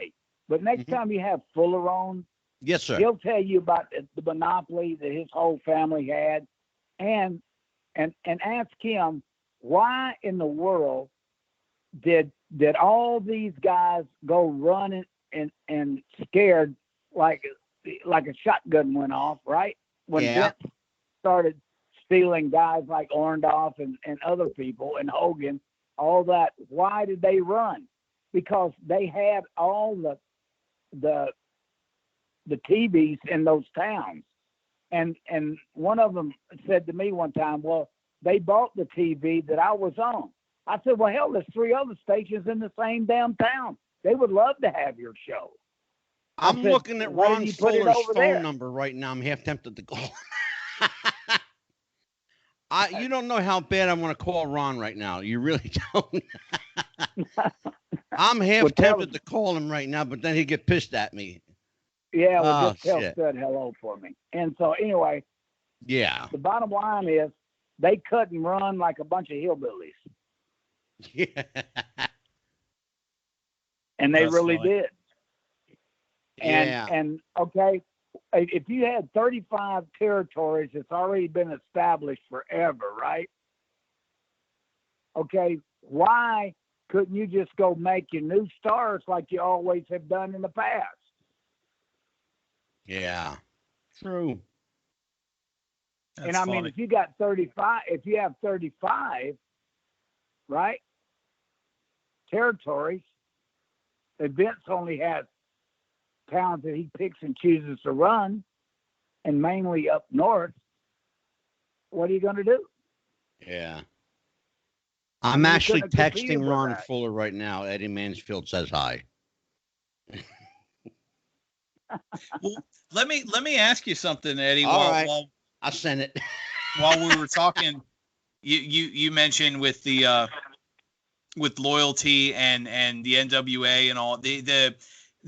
But next time you have Fuller on, yes, sir, he'll tell you about the monopoly that his whole family had, and ask him why in the world did all these guys go running and scared like a shotgun went off, right? When Vince started stealing guys like Orndorff and other people and Hogan, all that. Why did they run? Because they had all the TVs in those towns. And one of them said to me one time, well, they bought the TV that I was on. I said, well, hell, there's 3 other stations in the same damn town. They would love to have your show. I'm looking at Ron Fuller's phone number right now. I'm half tempted to call. You don't know how bad I want to call Ron right now. You really don't. I'm half tempted to call him right now, but then he'd get pissed at me. Yeah, well, just tell Stud hello for me. And so anyway, yeah, the bottom line is they couldn't run like a bunch of hillbillies. Yeah. and they That's really funny. did. And Yeah. and okay, if you had 35 territories, it's already been established forever, right? Okay, why couldn't you just go make your new stars like you always have done in the past? Yeah. True. And That's I mean, funny. if you got 35, if you have 35, right, territories, Vince only has towns that he picks and chooses to run, and mainly up north. What are you going to do? Yeah. I I'm mean, he actually couldn't have competed texting with Ron that. Fuller right now. Eddie Mansfield says hi. Well, let me ask you something, Eddie. All While right. while I sent it. while we were talking, you mentioned with the with loyalty and the NWA and all the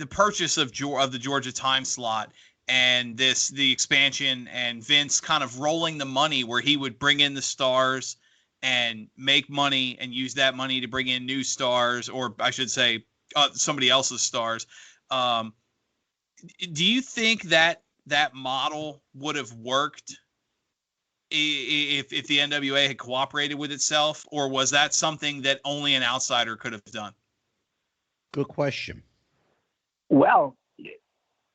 purchase of the Georgia time slot and the expansion and Vince kind of rolling the money where he would bring in the stars and make money and use that money to bring in new stars, or I should say somebody else's stars. Um, do you think that that model would have worked if the NWA had cooperated with itself, or was that something that only an outsider could have done? Good question. Well,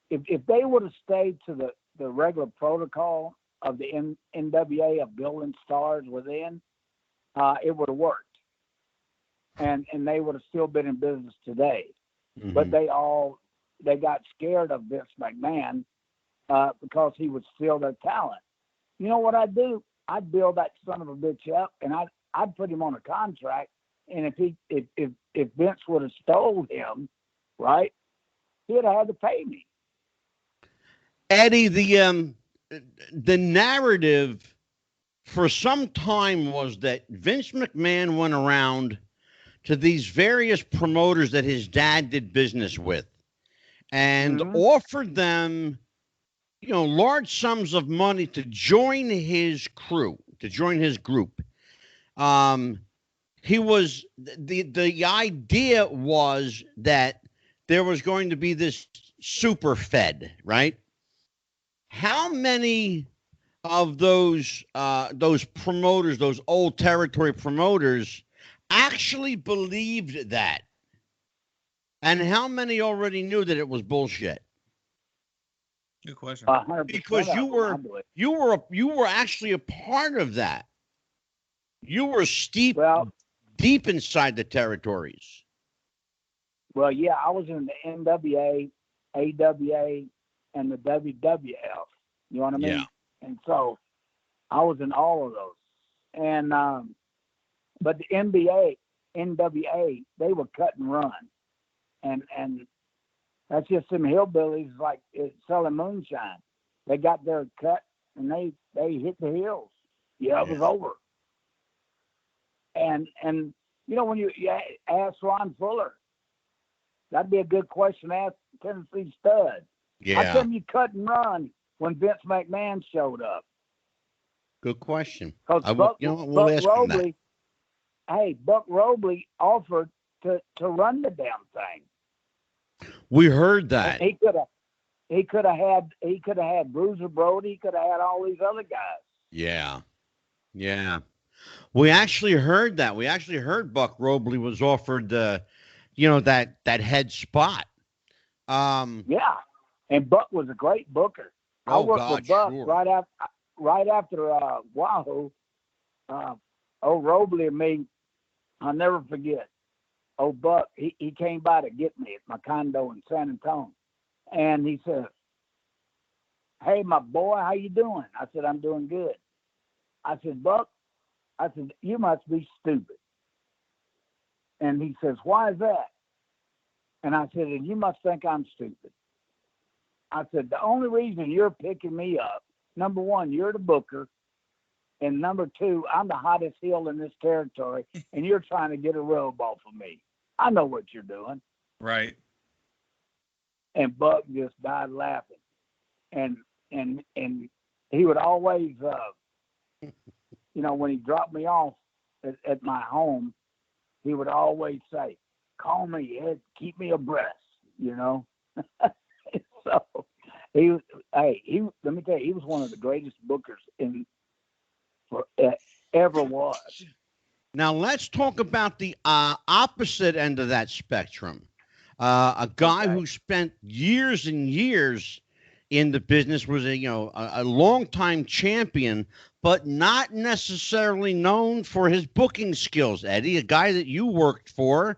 if they would have stayed to the regular protocol of the NWA of building stars within, it would have worked, and they would have still been in business today. Mm-hmm. But they got scared of Vince McMahon because he would steal their talent. You know what I'd do? I'd build that son of a bitch up, and I'd put him on a contract. And if Vince would have stole him, right, he'd have had to pay me. Eddie, the narrative for some time was that Vince McMahon went around to these various promoters that his dad did business with and offered them, large sums of money to join his crew, to join his group. He was the idea was that there was going to be this super fed, right? How many of those promoters, those old territory promoters, actually believed that, and how many already knew that it was bullshit? Good question. 100% Because of them, I believe. you were actually a part of that. You were deep inside the territories. Well, yeah, I was in the NWA, AWA, and the WWF. You know what I mean? Yeah. And so I was in all of those. And but the NBA, NWA, they were cut and run, and that's just some hillbillies like selling moonshine. They got their cut and they hit the hills. Yeah, it was over. And when you ask Ron Fuller, that'd be a good question to ask Tennessee Stud. Yeah. How come you cut and run when Vince McMahon showed up? Good question. Because Buck Robley, Buck Robley offered to run the damn thing. We heard that. And he could have had Bruiser Brody. He could have had all these other guys. Yeah. Yeah. We actually heard that. We actually heard Buck Robley was offered that head spot. Yeah, and Buck was a great booker. I worked with Buck right after Wahoo. Robley and me, I'll never forget. Buck, he came by to get me at my condo in San Antonio, and he said, "Hey, my boy, how you doing?" I said, "I'm doing good." I said, "Buck," I said, "you must be stupid." And he says, "Why is that?" And I said, "And you must think I'm stupid." I said, "The only reason you're picking me up, number one, you're the booker. And number two, I'm the hottest heel in this territory, and you're trying to get a rub off of me. I know what you're doing." Right. And Buck just died laughing. And he would always, when he dropped me off at my home, he would always say, call me, Ed, keep me abreast, you know. So he was, let me tell you, he was one of the greatest bookers ever was. Now let's talk about the opposite end of that spectrum. A guy who spent years and years in the business, was a longtime champion, but not necessarily known for his booking skills. Eddie, a guy that you worked for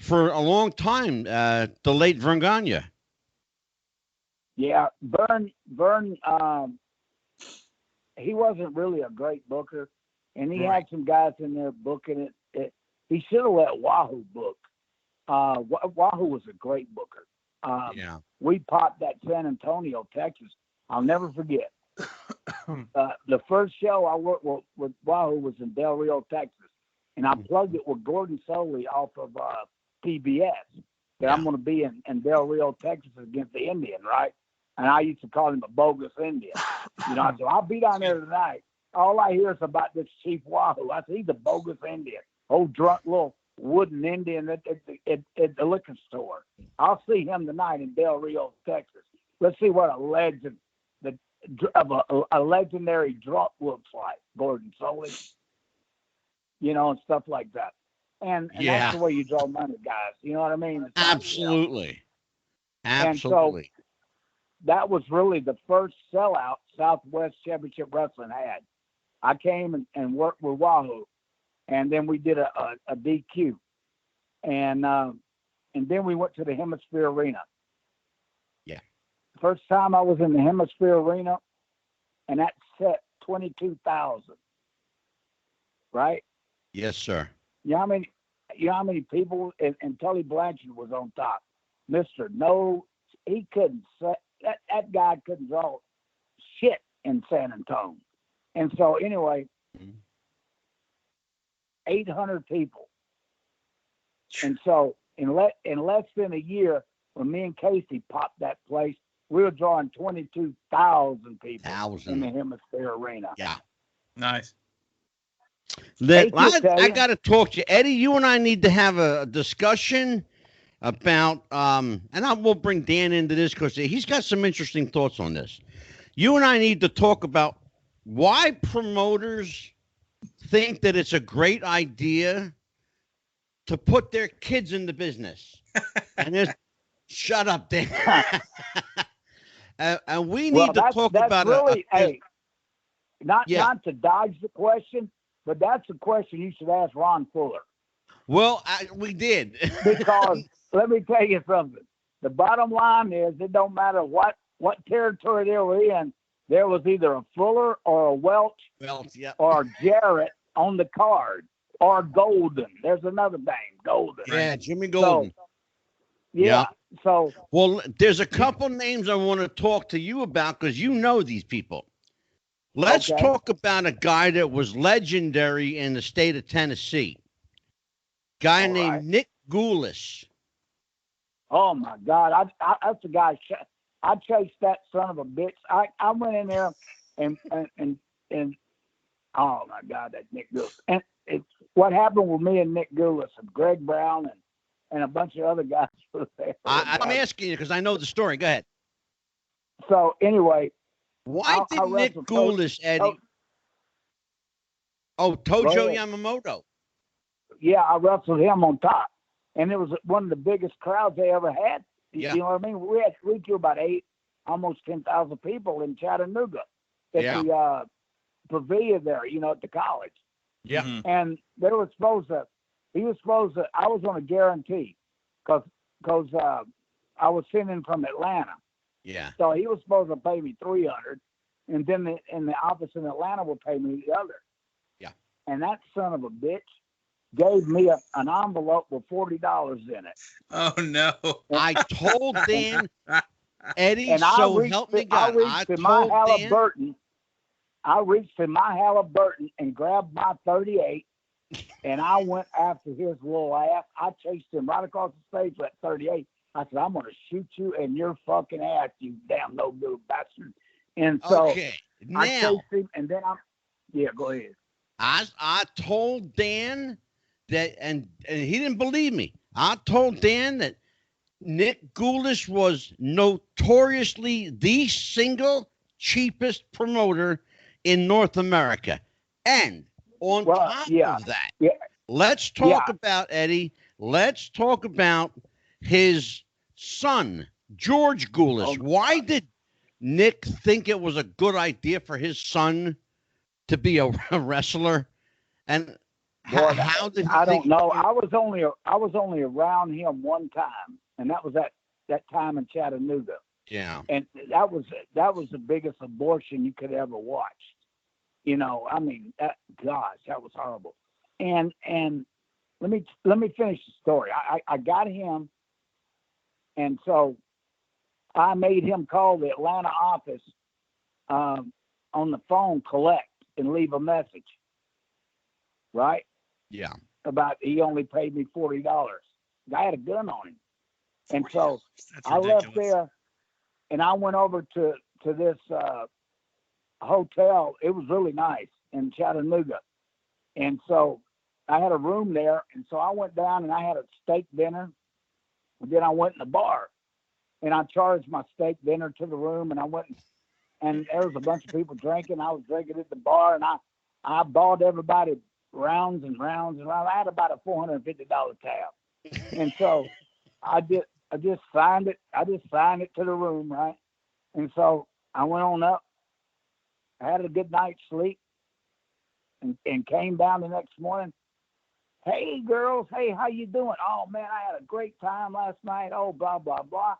a long time, the late Vern Gagne. Yeah, Vern, he wasn't really a great booker, and he had some guys in there booking it. He should have let Wahoo book. Wahoo was a great booker. We popped that San Antonio, Texas. I'll never forget. The first show I worked with Wahoo was in Del Rio, Texas, and I plugged it with Gordon Soley off of PBS. That I'm going to be in Del Rio, Texas against the Indian, right? And I used to call him a bogus Indian. So I'll be down there tonight. All I hear is about this Chief Wahoo. I said, he's a bogus Indian. Old drunk little wooden Indian at the liquor store. I'll see him tonight in Del Rio, Texas. Let's see what a legend of a legendary drunk looks like, Gordon Soley. And stuff like that. And that's the way you draw money, guys. You know what I mean? Absolutely. Absolutely. And so that was really the first sellout Southwest Championship Wrestling had. I came and worked with Wahoo, and then we did a DQ, and then we went to the Hemisphere Arena. Yeah. First time I was in the Hemisphere Arena, and that set 22,000. Right? Yes, sir. You know how many people, and Tully Blanchard was on top. Mr. No, he couldn't set, that guy couldn't draw shit in San Antonio. And so anyway, 800 people. And so in less than a year, when me and Casey popped that place, we were drawing 22,000 people in the Hemisphere Arena. Yeah. Nice. I got to talk to you, Eddie. You and I need to have a discussion about, and we'll bring Dan into this because he's got some interesting thoughts on this. You and I need to talk about why promoters think that it's a great idea to put their kids in the business. And shut up, Dan. And we need to talk about really, not to dodge the question, but that's a question you should ask Ron Fuller. Well, we did. Because let me tell you something. The bottom line is it don't matter what territory they were in. There was either a Fuller or a Welch or Jarrett on the card, or Golden. There's another name, Golden. Yeah, Jimmy Golden. So, well, there's a couple names I want to talk to you about because you know these people. Let's talk about a guy that was legendary in the state of Tennessee. Guy named Nick Goulis. Oh my God, that's the guy. I chased that son of a bitch. I went in there and oh my God, that Nick Goulis. And what happened with me and Nick Goulis and Greg Brown and a bunch of other guys were there. I'm asking you because I know the story. Go ahead. So anyway, why did Nick Goulis, Eddie? Tojo Yamamoto. Yeah, I wrestled him on top, and it was one of the biggest crowds they ever had. You know what I mean? We drew about almost 10,000 people in Chattanooga at the pavilion there, at the college. Yeah. Mm-hmm. And he was supposed to, I was on a guarantee because I was sending from Atlanta. Yeah. So he was supposed to pay me $300, and then in the office in Atlanta would pay me the other. Yeah. And that son of a bitch gave me an envelope with $40 in it. Oh no! I told Dan, Eddie, and so help me God. I reached in my Halliburton and grabbed my 38, and I went after his little ass. I chased him right across the stage with that 38. I said, I'm going to shoot you in your fucking ass, you damn no good bastard. And so now, I chased him, and then go ahead. I told Dan that, and he didn't believe me. I told Dan that Nick Goulis was notoriously the single cheapest promoter in North America. And on Well, top yeah, of that, yeah, let's yeah. talk about Eddie. Let's talk about his son, George Oh, Goulis. Why did Nick think it was a good idea for his son to be a wrestler? And boy, how did he I think don't he know. came? I was only around him one time, and that was that time in Chattanooga, Yeah. and that was the biggest abortion you could ever watch. You know, I mean, gosh, that was horrible. And let me finish the story. I got him, and so I made him call the Atlanta office on the phone, collect, and leave a message. Right? Yeah. About he only paid me $40. I had a gun on him, and so That's I left ridiculous. there, and I went over to this hotel. It was really nice in Chattanooga, and so I had a room there, and so I went down and I had a steak dinner, and then I went in the bar, and I charged my steak dinner to the room, and I went and there was a bunch of people drinking. I was drinking at the bar, and I bought everybody rounds and rounds and rounds. I had about a $450 tab, and so I just signed it. I just signed it to the room, right? And so I went on up. I had a good night's sleep, and came down the next morning. Hey girls, hey, how you doing? Oh man, I had a great time last night. Oh, blah blah blah,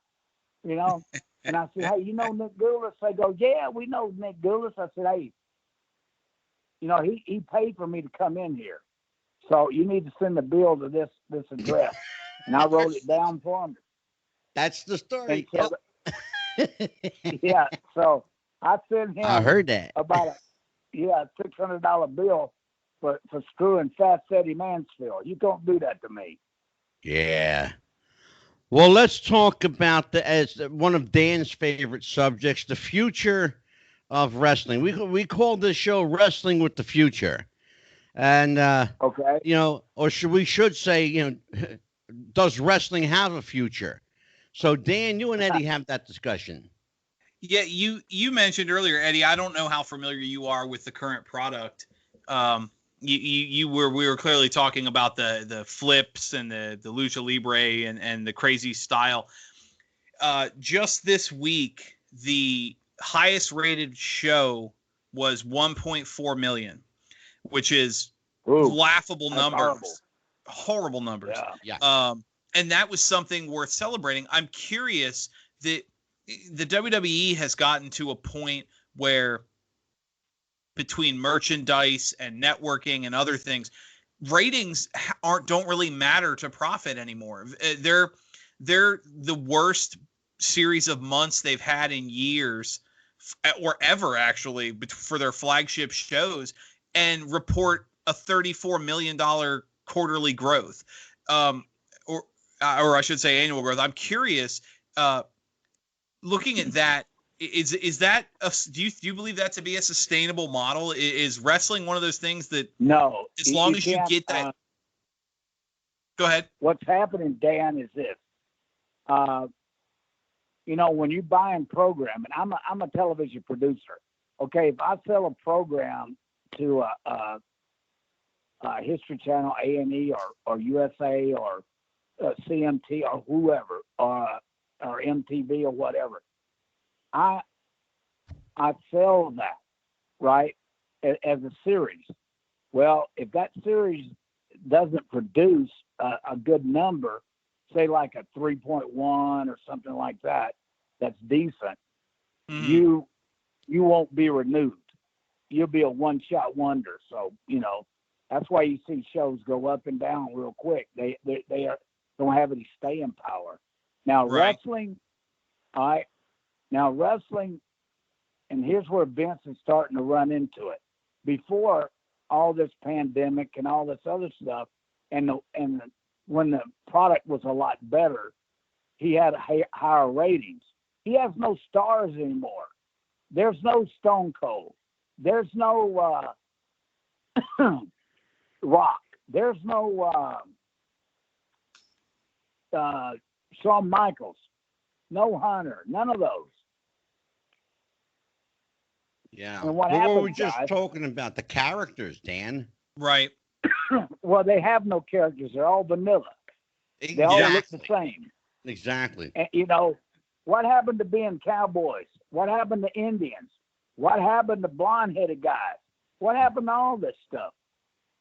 you know. And I said, hey, you know Nick Goulis? They go, yeah, we know Nick Goulis. I said, hey, you know, he paid for me to come in here, so you need to send the bill to this address. And I wrote it down for him. That's the And story. so, Yep. yeah, so I sent I him heard that. about a $600 bill for screwing Fat Eddie Mansfield. You don't do that to me. Yeah. Well, let's talk about as one of Dan's favorite subjects, the future of wrestling. We call this show "Wrestling with the Future," and Okay. or should say, does wrestling have a future? So, Dan, you and Eddie have that discussion. Yeah, you mentioned earlier, Eddie. I don't know how familiar you are with the current product. We were clearly talking about the flips and the lucha libre and the crazy style. Just this week, the highest rated show was 1.4 million, which is Ooh, laughable that's numbers, horrible numbers. Yeah. Yeah. And that was something worth celebrating. I'm curious that the WWE has gotten to a point where between merchandise and networking and other things, ratings don't really matter to profit anymore. They're the worst series of months they've had in years or ever actually for their flagship shows, and report a $34 million quarterly growth, or I should say annual growth. I'm curious, looking at that, is that do you believe that to be a sustainable model? Is wrestling one of those things that, No, as long as you can't, get that, go ahead. What's happening, Dan, is this. When you buy and program, and I'm a television producer. Okay, if I sell a program to a History Channel, A&E, or USA, or CMT, or whoever, or MTV, or whatever, I sell that, right, as a series. Well, if that series doesn't produce a good number, say like a 3.1 or something like that, that's decent, you won't be renewed. You'll be a one-shot wonder. So, that's why you see shows go up and down real quick. They don't have any staying power. Now, Right. wrestling, and here's where Vince is starting to run into it. Before all this pandemic and all this other stuff, and when the product was a lot better, he had higher ratings. He has no stars anymore. There's no Stone Cold. There's no Rock. There's no Shawn Michaels, no Hunter, none of those. Yeah. And what What were we happens, just guys? talking about? The characters, Dan. Right. Well, they have no characters. They're all vanilla. They all look the same. Exactly. And, you know, what happened to being cowboys? What happened to Indians? What happened to blonde-headed guys? What happened to all this stuff?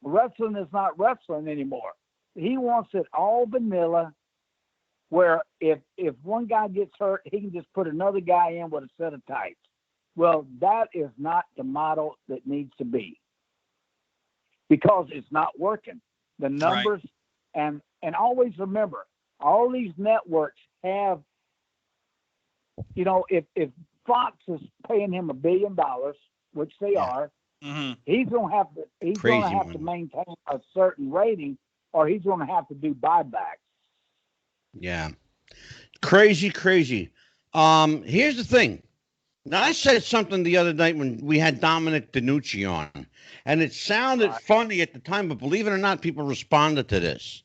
Wrestling is not wrestling anymore. He wants it all vanilla, where if one guy gets hurt, he can just put another guy in with a set of tights. Well, that is not the model that needs to be, because it's not working. The numbers, and always remember, all these networks have, you know, if Fox is paying him $1 billion, which they are, he's gonna have to maintain a certain rating, or he's gonna have to do buybacks. Yeah. Crazy. Here's the thing. Now, I said something the other night when we had Dominic DeNucci on, and it sounded funny at the time, but believe it or not, people responded to this.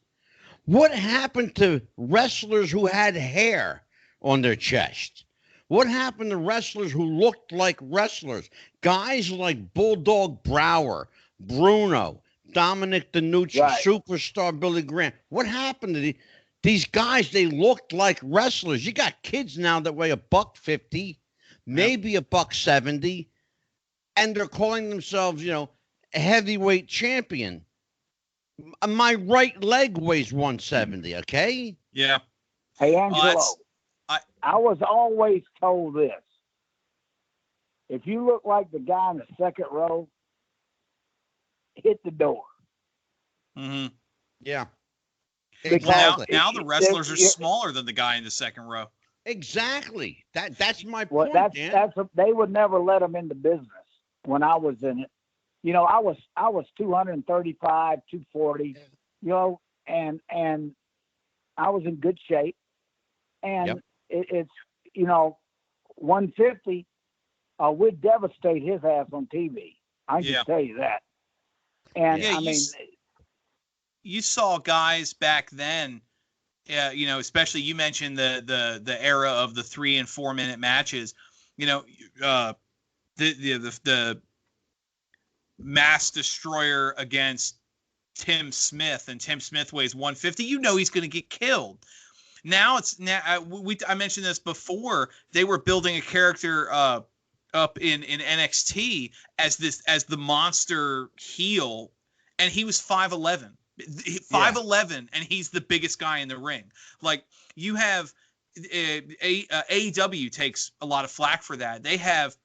What happened to wrestlers who had hair on their chest? What happened to wrestlers who looked like wrestlers? Guys like Bulldog Brower, Bruno, Dominic DeNucci, Superstar Billy Graham. What happened to these guys? They looked like wrestlers. You got kids now that weigh $150, maybe $170, and they're calling themselves, you know, a heavyweight champion. My right leg weighs 170, okay? Yeah. Hey, Angelo, I was always told this. If you look like the guy in the second row, hit the door. Yeah. Exactly. Now the wrestlers are smaller than the guy in the second row. Exactly. That's my point. They would never let them into business when I was in it. You know, I was 235, 240, you know, and I was in good shape. And it's, you know, 150, would devastate his ass on TV. I can tell you that. And I mean, you saw guys back then, you know, especially you mentioned the era of the 3 and 4 minute matches. You know, the Mass Destroyer against Tim Smith, and Tim Smith weighs 150. You know he's going to get killed. Now I mentioned this before. They were building a character up in NXT as the monster heel, and he was 5'11". 5'11", and he's the biggest guy in the ring. Like, you have AEW takes a lot of flack for that. They have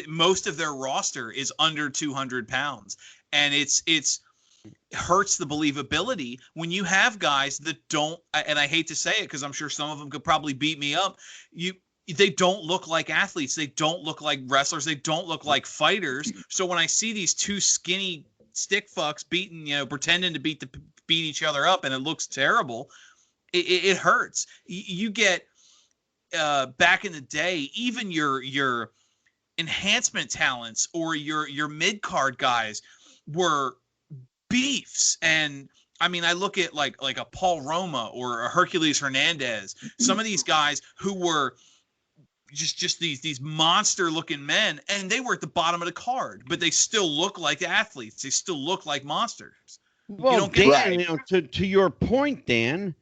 most of their roster is under 200 pounds, and it hurts the believability when you have guys that don't, and I hate to say it because I'm sure some of them could probably beat me up. They don't look like athletes. They don't look like wrestlers. They don't look like fighters. So when I see these two skinny stick fucks pretending to beat each other up, and it looks terrible, it hurts. You get back in the day, even your enhancement talents or your mid-card guys were beefs. And I mean, I look at like a Paul Roma or a Hercules Hernandez, some of these guys who were just these monster looking men, and they were at the bottom of the card, but they still look like athletes. They still look like monsters. Well, Dan, you know, to your point, Dan,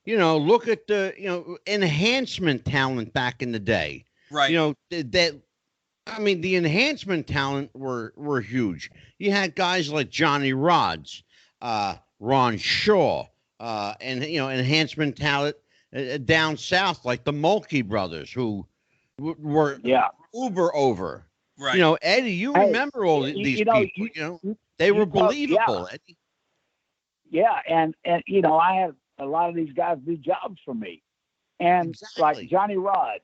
you know, look at the, you know, enhancement talent back in the day. Right. You know, I mean, the enhancement talent were huge. You had guys like Johnny Rods, Ron Shaw, and, you know, enhancement talent down south, like the Mulkey brothers, who were uber over. Right. You know, Eddie, you remember all these people, you know, they were believable. Eddie. Yeah, and you know, I had a lot of these guys do jobs for me. And like Johnny Rod,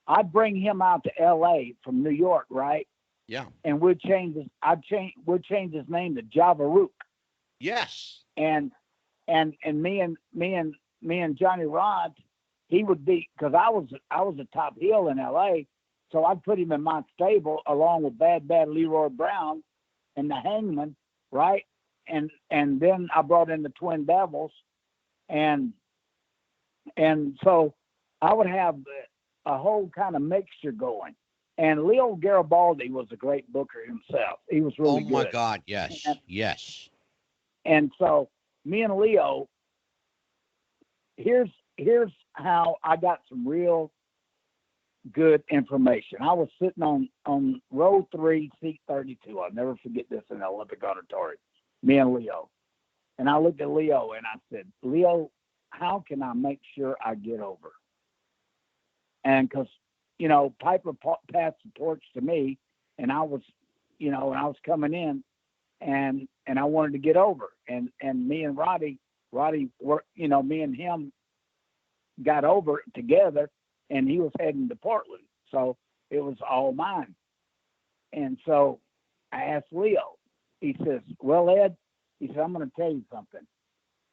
I'd bring him out to LA from New York, right? Yeah. And we'd change his name to Java Rook. Yes. And me and Johnny Rod, he would be, because I was a top heel in LA, so I'd put him in my stable along with Bad Leroy Brown and the Hangman, right? And then I brought in the Twin Devils, and And so I would have a whole kind of mixture going. And Leo Garibaldi was a great booker himself. He was really good. Oh my God, yes, And, yes. and so me and Leo, here's how I got some real good information. I was sitting on row 3, seat 32. I'll never forget this in the Olympic Auditorium. Me and Leo. And I looked at Leo and I said, Leo, how can I make sure I get over? And because, Piper passed the torch to me, and I was, and I was coming in, and I wanted to get over. And me and Roddy were, me and him got over it together, and he was heading to Portland. So it was all mine. And so I asked Leo, he says, well, Ed, he said, I'm going to tell you something.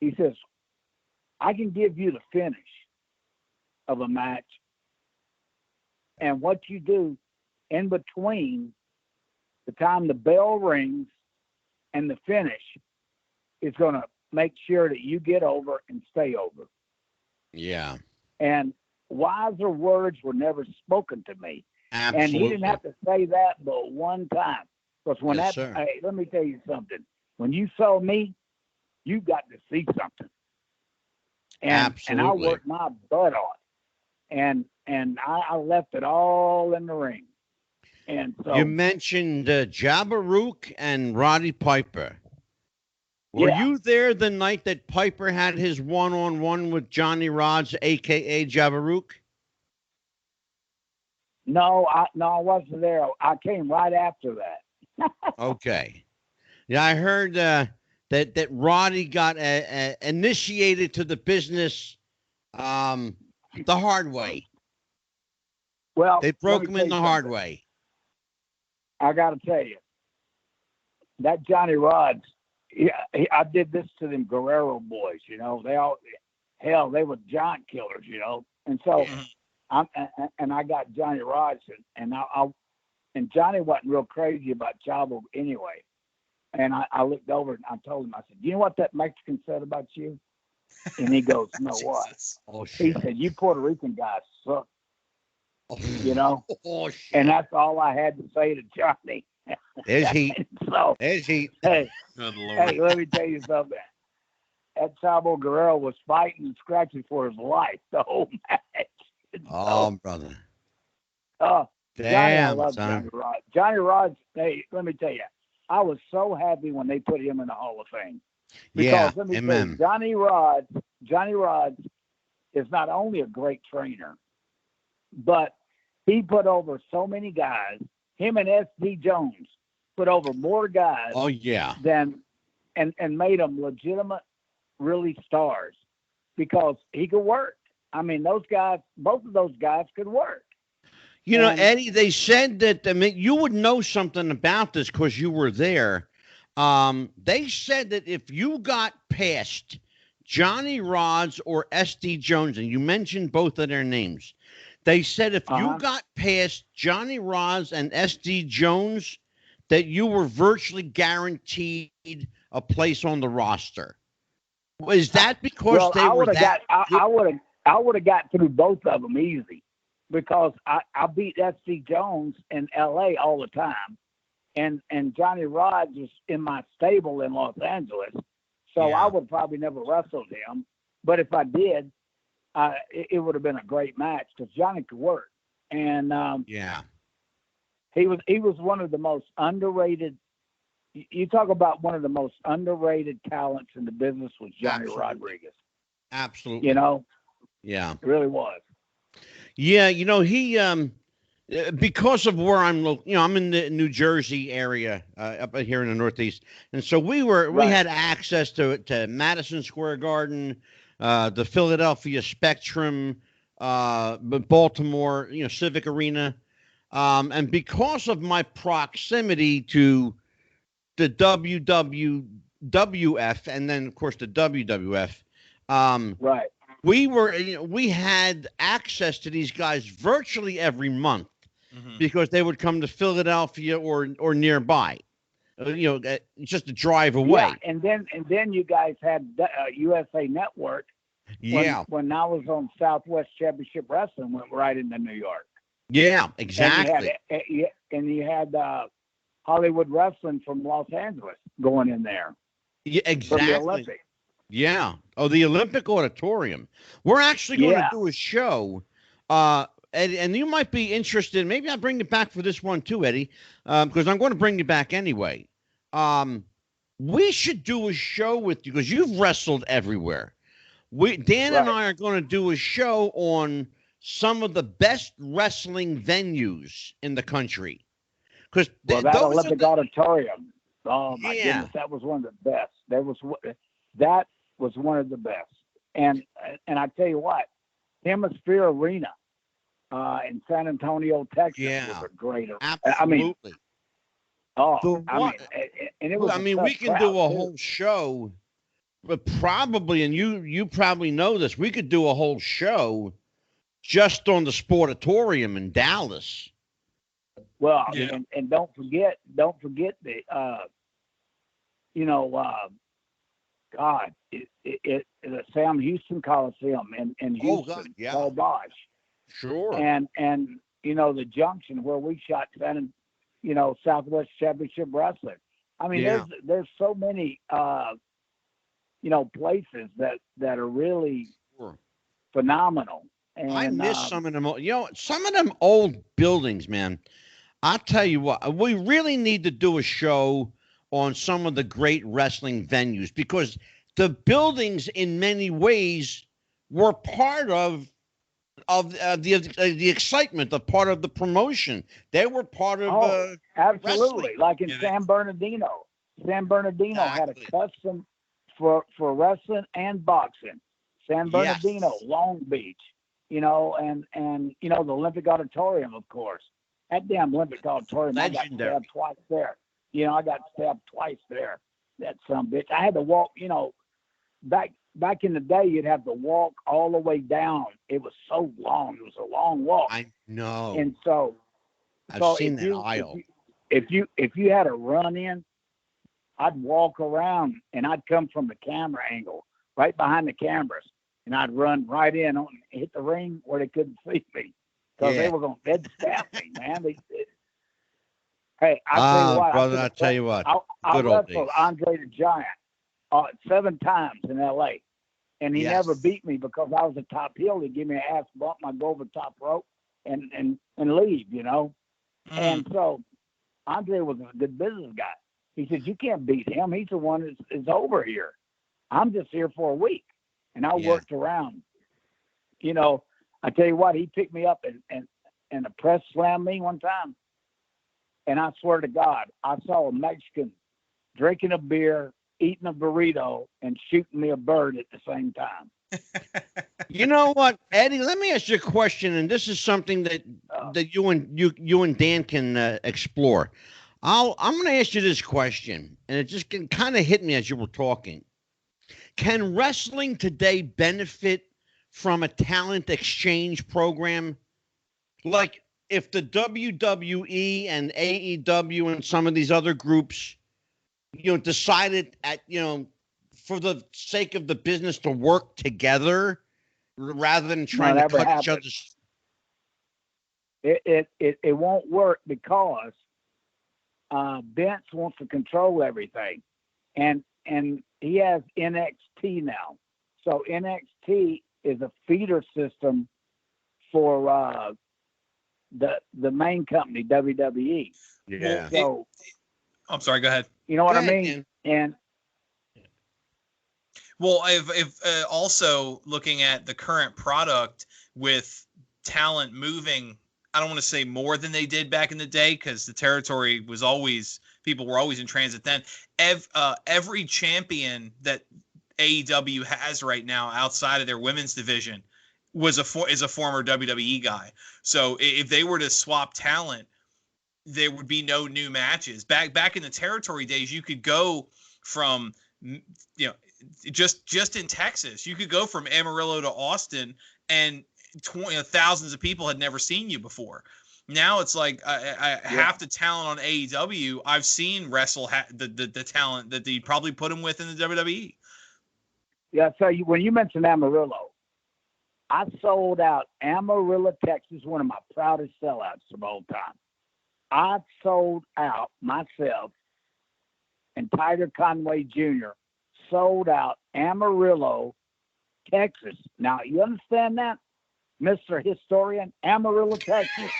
He says, I can give you the finish of a match. And what you do in between the time the bell rings and the finish is going to make sure that you get over and stay over. Yeah. And wiser words were never spoken to me. Absolutely. And he didn't have to say that but one time. Because when Yes, hey, let me tell you something. When you saw me, you got to see something. And I worked my butt off. And I left it all in the ring. And so you mentioned Jabarook and Roddy Piper. Were you there the night that Piper had his one-on-one with Johnny Rodz, a.k.a. Jabarook? No, I wasn't there. I came right after that. Okay. Yeah, I heard that Roddy got initiated to the business the hard way. Well, they broke him in the hard way. I got to tell you, that Johnny Rodz, I did this to them Guerrero boys. They were giant killers. And so I got Johnny Rodz, and Johnny wasn't real crazy about Chavo anyway. And I looked over and I told him, I said, you know what that Mexican said about you? And he goes, no, what? Oh, shit. He said, you Puerto Rican guys suck. Oh, shit. And that's all I had to say to Johnny. There's heat. There's heat. Hey, good Lord. Hey, let me tell you something. That Chavo Guerrero was fighting and scratching for his life the whole match. Brother. Oh, damn, Johnny, I love son. Johnny Rodz. Johnny Rodz, hey, let me tell you, I was so happy when they put him in the Hall of Fame. Because let me tell you, Johnny Rodz is not only a great trainer, but he put over so many guys. Him and S.D. Jones put over more guys. Oh, yeah. Than and made them legitimate, really stars because he could work. I mean, those guys, both of those guys could work. Eddie, they said that, you would know something about this because you were there. They said that if you got past Johnny Rodz or S.D. Jones, and you mentioned both of their names, they said if you got past Johnny Rodz and S.D. Jones, that you were virtually guaranteed a place on the roster. Is that because they were that? I would have got through both of them easy because I beat S.D. Jones in L.A. all the time. And Johnny Rodz was in my stable in Los Angeles. So I would probably never wrestled him. But if I did, it would have been a great match because Johnny could work. And he was one of the most underrated. You talk about one of the most underrated talents in the business was Johnny Rodriguez. Absolutely. Yeah. It really was. Yeah, he because of where I'm I'm in the New Jersey area up here in the Northeast. And so we had access to Madison Square Garden, the Philadelphia Spectrum, Baltimore, Civic Arena. And because of my proximity to the WWF and then of course the WWF, we had access to these guys virtually every month because they would come to Philadelphia or nearby, just a drive away. Yeah, and then you guys had USA Network, Yeah. When I was on Southwest Championship Wrestling, went right into New York. Yeah, And exactly. you had Hollywood Wrestling from Los Angeles going in there Yeah, from the exactly. Olympics. Yeah. Oh, the Olympic Auditorium. We're actually going to Yeah, do a show. And you might be interested. Maybe I'll bring you back for this one too, Eddie, because I'm going to bring you back anyway. Um, we should do a show with you because you've wrestled everywhere. Dan and right. I are going to do a show on some of the best wrestling venues in the country because Well, that those are Olympic the Auditorium. Oh my yeah. goodness, that was one of the best. That was one of the best. And I tell you what, Hemisphere Arena in San Antonio, Texas, was Yeah, a great. I mean, absolutely. oh, The I one, mean, and it was I a mean, tough we can do crowd a too. whole show, but probably, and you probably know this, we could do a whole show just on the Sportatorium in Dallas. Well, Yeah. and don't forget the you know God, the Sam Houston Coliseum in Oh God, Houston, yeah, Paul Bosch, sure. and the Junction where we shot Southwest Championship Wrestling. I mean, Yeah. there's so many places that are really Sure. phenomenal. I And miss some of them. Some of them old buildings, man. I'll tell you what, we really need to do a show on some of the great wrestling venues because the buildings, in many ways, were part of the excitement, a part of the promotion. They were part of absolutely, wrestling. like in Yeah, San Bernardino. San Bernardino had a Exactly. custom for wrestling and boxing. San Bernardino, Yes. Long Beach, and the Olympic Auditorium, of course. That damn Olympic Auditorium, I got Legendary. stabbed twice there. I got stabbed twice there. That some bitch. I had to walk. Back in the day, you'd have to walk all the way down. It was so long. It was a long walk, I know. and so I've so seen that aisle. if you had a run in, I'd walk around and I'd come from the camera angle, right behind the cameras, and I'd run right in on hit the ring where they couldn't see me because Yeah. they'd stab me, man. Hey, I tell you what, Brother, I tell you what, I good old wrestled days. Andre the Giant 7 times in L.A. and he never Yes. beat me because I was a top heel. He'd give me an ass bump, and I'd go over the top rope and leave, And so Andre was a good business guy. He said, "You can't beat him. He's the one that's is over here. I'm just here for a week." And I Yeah. worked around. I tell you what, he picked me up and a press slammed me one time. And I swear to God, I saw a Mexican drinking a beer, eating a burrito, and shooting me a bird at the same time. You know what, Eddie? Let me ask you a question, and this is something that you and Dan can explore. I'm going to ask you this question, and it just kind of hit me as you were talking. Can wrestling today benefit from a talent exchange program? Like if the WWE and AEW and some of these other groups, decided for the sake of the business to work together rather than trying to Never cut each happened. other's. It won't work because Vince wants to control everything, and he has NXT now. So NXT is a feeder system for the main company WWE. Yeah. So I'm sorry. Go ahead. you know what Go I ahead, mean? Dan. And Well, if also looking at the current product with talent moving, I don't want to say more than they did back in the day because the territory was always people were always in transit then. Every champion that AEW has right now outside of their women's division is a former WWE guy. So if they were to swap talent, there would be no new matches. Back in the territory days, you could go from just in Texas, you could go from Amarillo to Austin, and thousands of people had never seen you before. Now it's like half the talent on AEW I've seen wrestle the talent that they probably put him with in the WWE. Yeah, so when you mentioned Amarillo, I sold out Amarillo, Texas, one of my proudest sellouts of all time. I sold out myself and Tiger Conway Jr. sold out Amarillo, Texas. Now, you understand that, Mr. Historian? Amarillo, Texas.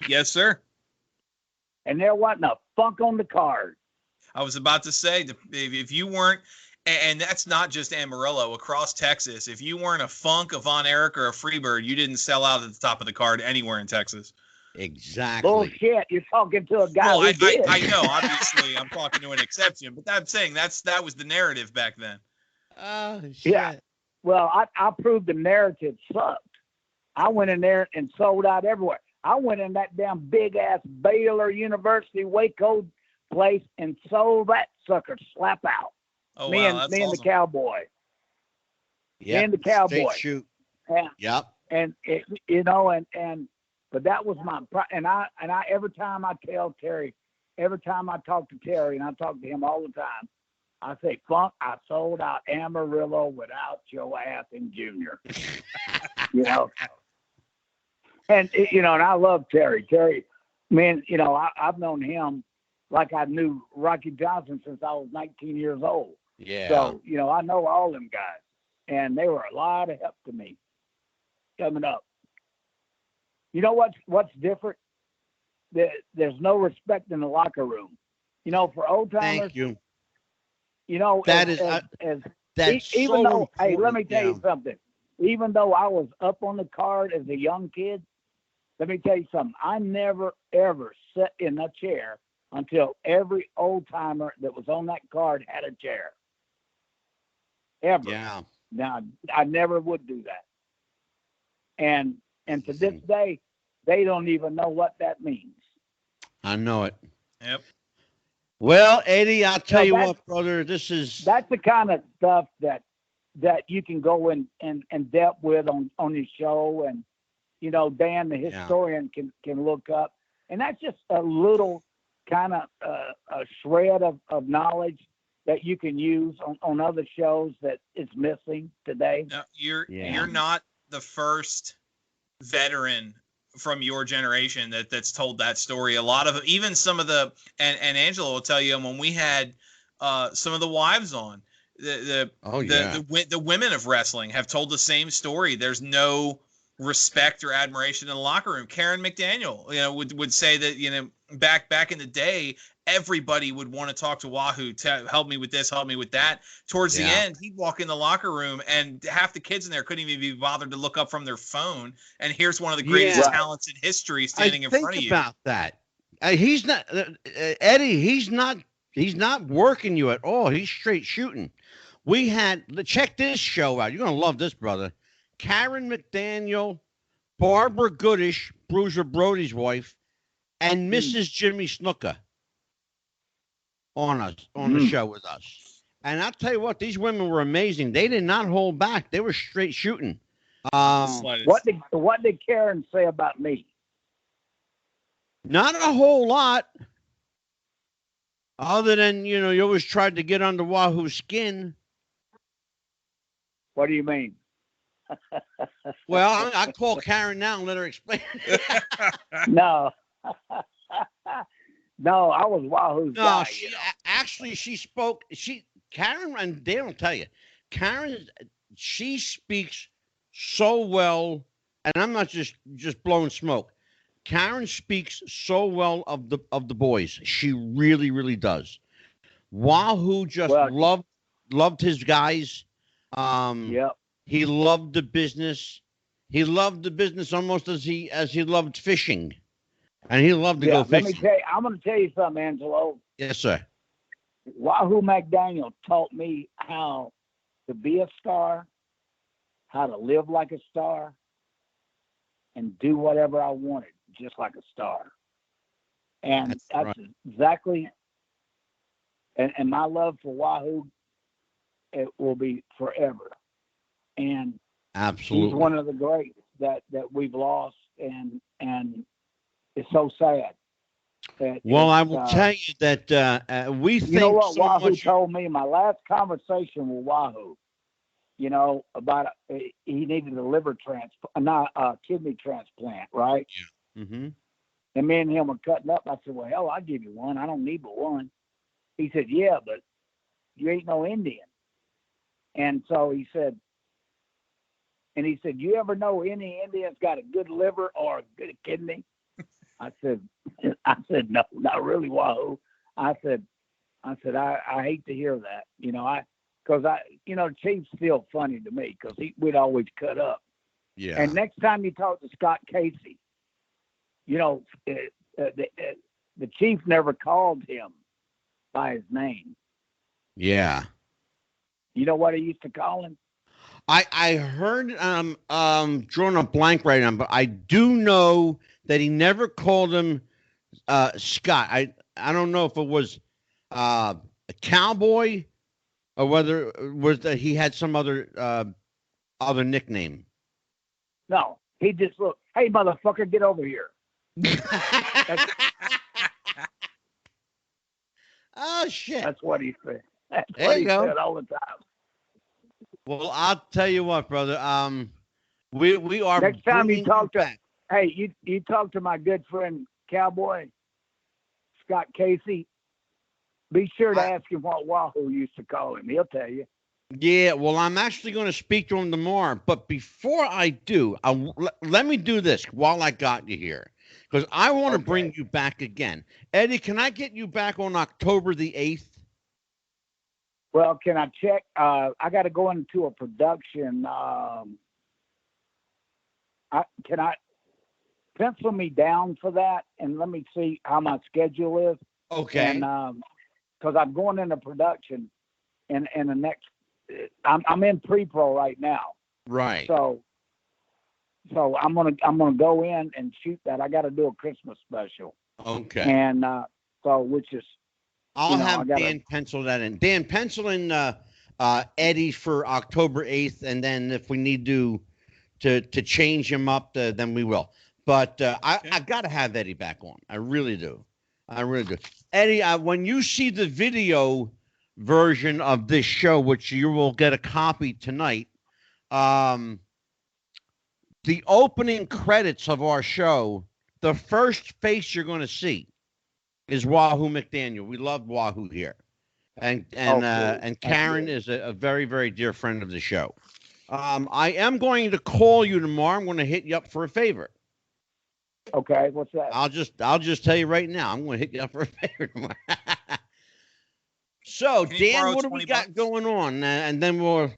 Yes, sir. And there wasn't a funk on the card. I was about to say, if you weren't, and that's not just Amarillo, across Texas, if you weren't a Funk, a Von Erich, or a Freebird, you didn't sell out at the top of the card anywhere in Texas. Exactly. Bullshit. You're talking to a guy Well, who did. I know, obviously, I'm talking to an exception, but I'm saying that was the narrative back then. Shit. Yeah. Well, I proved the narrative sucked. I went in there and sold out everywhere. I went in that damn big-ass Baylor University Waco place and sold that sucker slap out. Oh, me wow, and, that's me awesome. and the Cowboy. Yeah. And the Cowboy. Shoot. And, Yep. and it, you know, and but that was my and I every time I tell Terry, every time I talk to Terry, and I talk to him all the time, I say, Funk, I sold out Amarillo without your ass and Junior. You know. And you know, and I love Terry. Terry, man, you know, I've known him like I knew Rocky Johnson since I was 19 years old. Yeah. So, you know, I know all them guys, and they were a lot of help to me coming up. You know what's different? There's no respect in the locker room. You know, for old timers. Thank you. You know, That's even so though, hey, let important, me tell you something. Even though I was up on the card as a young kid, let me tell you something. I never, ever sat in a chair until every old timer that was on that card had a chair. Ever. Yeah. Now, I never would do that. And to this day, they don't even know what that means. I know it. Yep. Well, Eddie, I'll tell you what, brother, that's the kind of stuff that you can go in and depth with on your show, and you know, Dan the historian can look up, and that's just a little kind of a shred of knowledge that you can use on other shows that is missing today. Now, you're not the first veteran from your generation that's told that story. A lot of even some of the and Angela will tell you, when we had some of the wives on, the women of wrestling have told the same story. There's no respect or admiration in the locker room. Karen McDaniel, you know, would say that, you know, back in the day, everybody would want to talk to Wahoo to help me with this, help me with that. Towards the end, he'd walk in the locker room and half the kids in there couldn't even be bothered to look up from their phone. And here's one of the greatest talents in history standing in front of you. Think about that. He's not Eddie. He's not working you at all. He's straight shooting. We had check this show out. You're gonna love this, brother. Karen McDaniel, Barbara Goodish, Bruiser Brody's wife, and Mrs. Jimmy Snooker on the show with us. And I'll tell you what, these women were amazing. They did not hold back. They were straight shooting. What did Karen say about me? Not a whole lot. Other than, you know, you always tried to get under Wahoo's skin. What do you mean? Well, I call Karen now and let her explain. No. No, I was Wahoo's guy. Actually, she spoke. Karen, and they don't tell you. Karen, she speaks so well, and I'm not just blowing smoke. Karen speaks so well of the boys. She really, really does. Wahoo just loved his guys. Yep. He loved the business. He loved the business almost as he loved fishing, and he loved to go fishing. Let me tell you, I'm going to tell you something, Angelo. Yes, sir. Wahoo McDaniel taught me how to be a star, how to live like a star, and do whatever I wanted, just like a star. And that's right. Exactly. And my love for Wahoo, it will be forever. And absolutely, he's one of the greats that we've lost, and it's so sad. Well, I will tell you that we think. You know what so Wahoo much... told me? My last conversation with Wahoo, you know, about he needed a liver transplant, not a kidney transplant, right? Mm-hmm. And me and him were cutting up. I said, well, hell, I'll give you one. I don't need but one. He said, yeah, but you ain't no Indian. And so he said, you ever know any Indians got a good liver or a good kidney? I said, no, not really, Wahoo. I said, I hate to hear that, you know, because Chief's still funny to me because we'd always cut up. Yeah. And next time you talk to Scott Casey, you know, the Chief never called him by his name. Yeah. You know what he used to call him? I heard drawing a blank right now, but I do know that he never called him Scott. I don't know if it was a cowboy or whether it was that he had some other nickname. No, he just looked, hey motherfucker, get over here. Oh shit. That's what he said. That's There what you he go. said all the time. Well, I'll tell you what, brother. We are Next time you bringing talk to, back. hey, you talk to my good friend Cowboy Scott Casey. Be sure to ask him what Wahoo used to call him. He'll tell you. Yeah, well, I'm actually going to speak to him tomorrow. But before I do, let me do this while I got you here, because I want to bring you back again. Eddie, can I get you back on October the 8th? Well, can I check? I got to go into a production. Can I pencil me down for that and let me see how my schedule is? Okay. And because I'm going into production in the next. I'm in pre-pro right now. Right. So I'm gonna go in and shoot that. I got to do a Christmas special. Okay. And which is. I'll have Dan pencil that in. Dan, pencil in Eddie for October 8th, and then if we need to change him up, then we will. But I got to have Eddie back on. I really do. Eddie, when you see the video version of this show, which you will get a copy tonight, the opening credits of our show, the first face you're going to see is Wahoo McDaniel. We love Wahoo here. And Karen is a very, very dear friend of the show. I am going to call you tomorrow. I'm going to hit you up for a favor. Okay, what's that? I'll just tell you right now. I'm going to hit you up for a favor tomorrow. So, Dan, what do we got going on? And then we're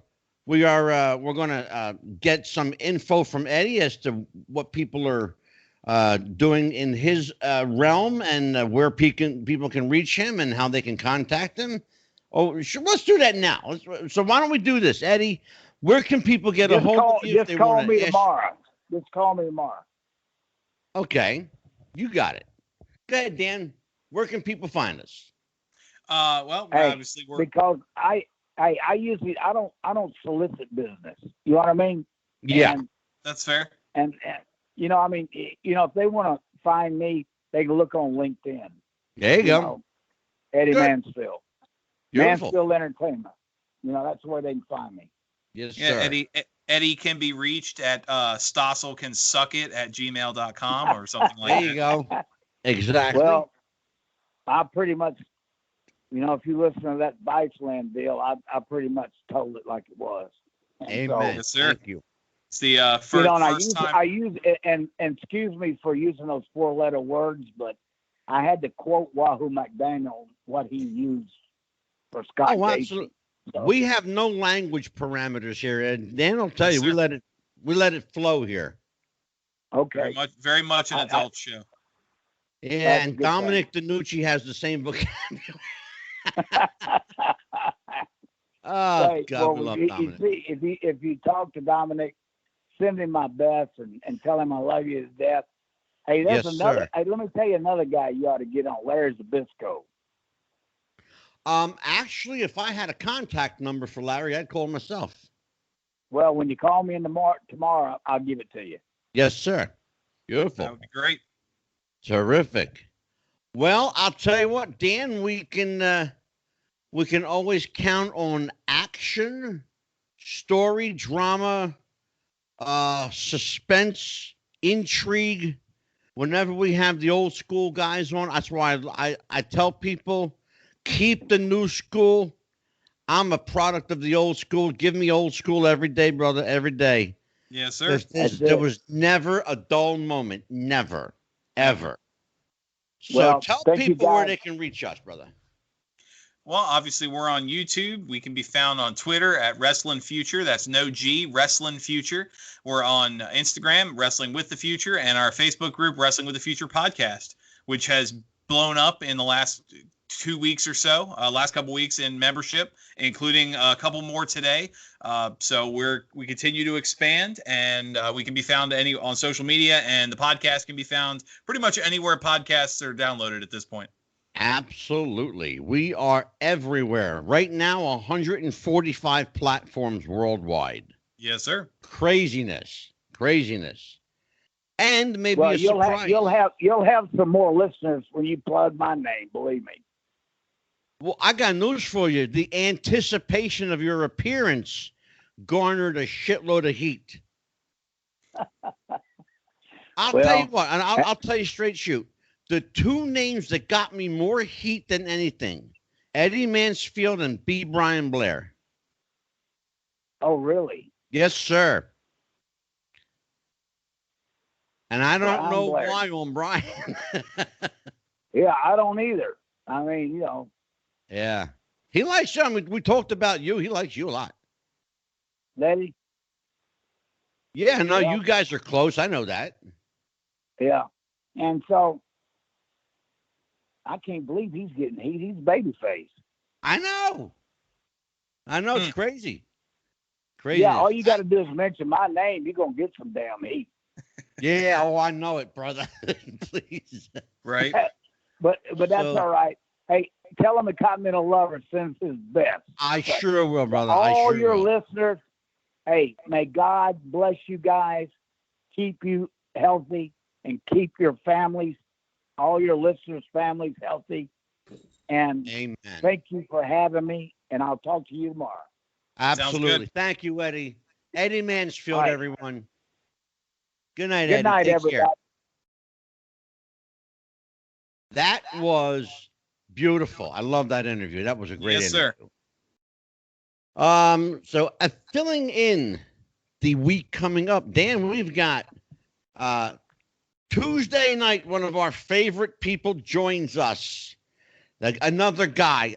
going to get some info from Eddie as to what people are doing in his realm and where people can reach him and how they can contact him. Oh, sure, let's do that now. So why don't we do this, Eddie? Where can people get a hold of you? Just call me tomorrow. Just call me tomorrow. Okay, you got it. Go ahead, Dan. Where can people find us? Well, hey, obviously we're because I usually I don't solicit business. You know what I mean? Yeah, that's fair. And you know, I mean, you know, if they want to find me, they can look on LinkedIn. There you go. Know, Eddie Mansfield. Beautiful. Mansfield Entertainment. You know, that's where they can find me. Yes, yeah, sir. Eddie can be reached at stosselcansuckit@gmail.com or something like that. There you go. Exactly. Well, I pretty much, you know, if you listen to that Viceland deal, I pretty much told it like it was. And amen. Yes, sir. Thank you. It's the first time. I use and excuse me for using those 4-letter words, but I had to quote Wahoo McDaniel what he used for Scott Casey. Absolutely. So, we have no language parameters here, and Dan will tell Yes, you sir. we let it flow here. Okay. Very much an adult show. Yeah, and Dominic DiNucci has the same vocabulary. Oh, God, we love Dominic. If you talk to Dominic, send him my best and tell him I love you to death. Hey, there's another. Sir. Hey, let me tell you another guy you ought to get on. Larry Zabisco. Actually, if I had a contact number for Larry, I'd call him myself. Well, when you call me in tomorrow, I'll give it to you. Yes, sir. Beautiful. That would be great. Terrific. Well, I'll tell you what, Dan, we can always count on action, story, drama, suspense, intrigue. Whenever we have the old school guys on, that's why I tell people, keep the new school. I'm a product of the old school. Give me old school every day, brother, every day. Yes, sir. There was never a dull moment. Never, ever. So Well, tell thank you, people where guys. they can reach us, brother. Well, obviously, we're on YouTube. We can be found on Twitter at Wrestling Future. That's no G, Wrestling Future. We're on Instagram, Wrestling with the Future, and our Facebook group, Wrestling with the Future Podcast, which has blown up in the last 2 weeks or so, last couple weeks in membership, including a couple more today. So we continue to expand, and we can be found on social media, and the podcast can be found pretty much anywhere podcasts are downloaded at this point. Absolutely. We are everywhere. Right now, 145 platforms worldwide. Yes, sir. Craziness. And maybe Well, a surprise. you'll have some more listeners when you plug my name, believe me. Well, I got news for you. The anticipation of your appearance garnered a shitload of heat. I'll tell you what, and I'll tell you straight shoot. The two names that got me more heat than anything, Eddie Mansfield and B. Brian Blair. Oh, really? Yes, sir. And I don't Brian know Blair. why on Brian. Yeah, I don't either. I mean, you know. Yeah. He likes you. I mean, we talked about you. He likes you a lot. Eddie? Yeah, no, Yeah. you guys are close. I know that. Yeah. And so I can't believe he's getting heat. He's babyface. I know. It's crazy. Crazy. Yeah, all you got to do is mention my name. You're going to get some damn heat. Yeah, oh, I know it, brother. Please. Right. But that's all right. Hey, tell him the Continental Lover sends his best. I sure will, brother. All your listeners, hey, may God bless you guys, keep you healthy, and keep your families, all your listeners' families healthy. And Amen. thank you for having me, and I'll talk to you tomorrow. Absolutely. Thank you, Eddie. Eddie Mansfield, Right. everyone. Good night, Good Eddie. night, Take everybody. care. That was beautiful. I love that interview. That was a great interview. Sir. So filling in the week coming up, Dan, we've got Tuesday night, one of our favorite people joins us. Like another guy,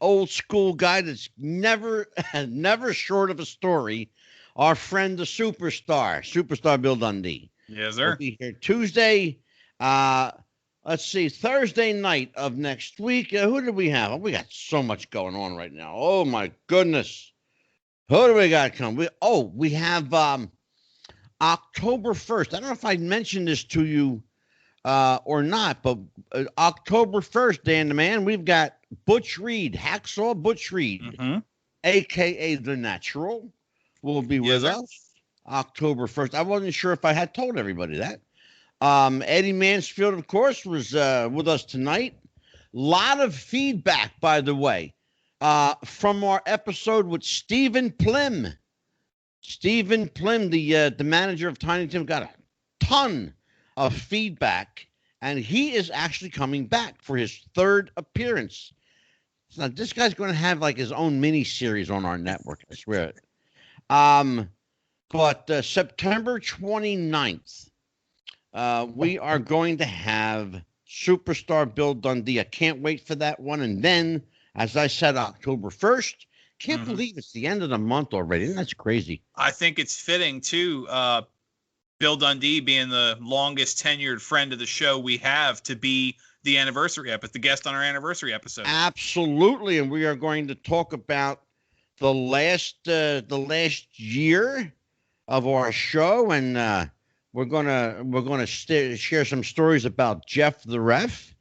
old school guy that's never short of a story. Our friend, the superstar Bill Dundee. Yes, sir. Will be here Tuesday. Let's see, Thursday night of next week. Who do we have? We got so much going on right now. Oh my goodness. Who do we got coming? We have October 1st. I don't know if I mentioned this to you or not, but October 1st, Dan the Man, we've got Butch Reed, Hacksaw Butch Reed, a.k.a. The Natural, will be with us October 1st. I wasn't sure if I had told everybody that. Eddie Mansfield, of course, was with us tonight. Lot of feedback, by the way, from our episode with Stephen Plim. Stephen Plim, the manager of Tiny Tim, got a ton of feedback, and he is actually coming back for his third appearance. So this guy's going to have like his own mini series on our network, I swear. But September 29th, we are going to have superstar Bill Dundee. I can't wait for that one. And then, as I said, October 1st. Can't believe it's the end of the month already. That's crazy. I think it's fitting, too, Bill Dundee being the longest tenured friend of the show we have to be the anniversary episode, the guest on our anniversary episode. Absolutely. And we are going to talk about the last year of our show. And we're gonna share some stories about Jeff the Ref,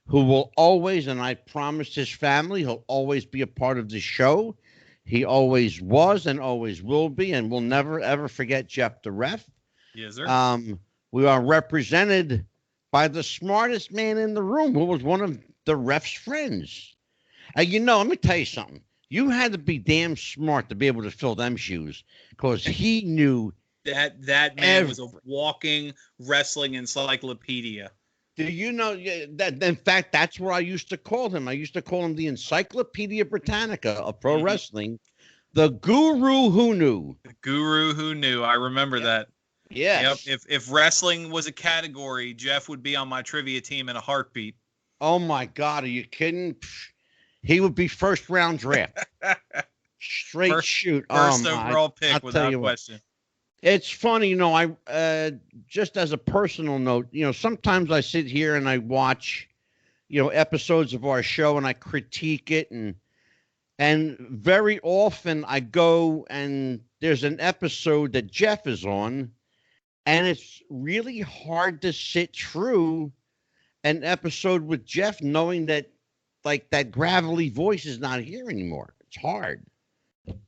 who will always, and I promised his family, he'll always be a part of the show. He always was and always will be, and we'll never, ever forget Jeff the Ref. Yes, sir. We are represented by the smartest man in the room, who was one of the ref's friends. Let me tell you something. You had to be damn smart to be able to fill them shoes, because he knew that man was a walking wrestling encyclopedia. Do you know that? In fact, that's where I used to call him. I used to call him the Encyclopedia Britannica of pro wrestling, the guru who knew. The guru who knew. I remember that. Yes. Yep. If wrestling was a category, Jeff would be on my trivia team in a heartbeat. Oh my God, are you kidding? He would be first round draft. Straight shoot. First overall pick without question. It's funny, I just as a personal note, sometimes I sit here and I watch, episodes of our show and I critique it, and very often I go and there's an episode that Jeff is on, and it's really hard to sit through an episode with Jeff knowing that like that gravelly voice is not here anymore. It's hard.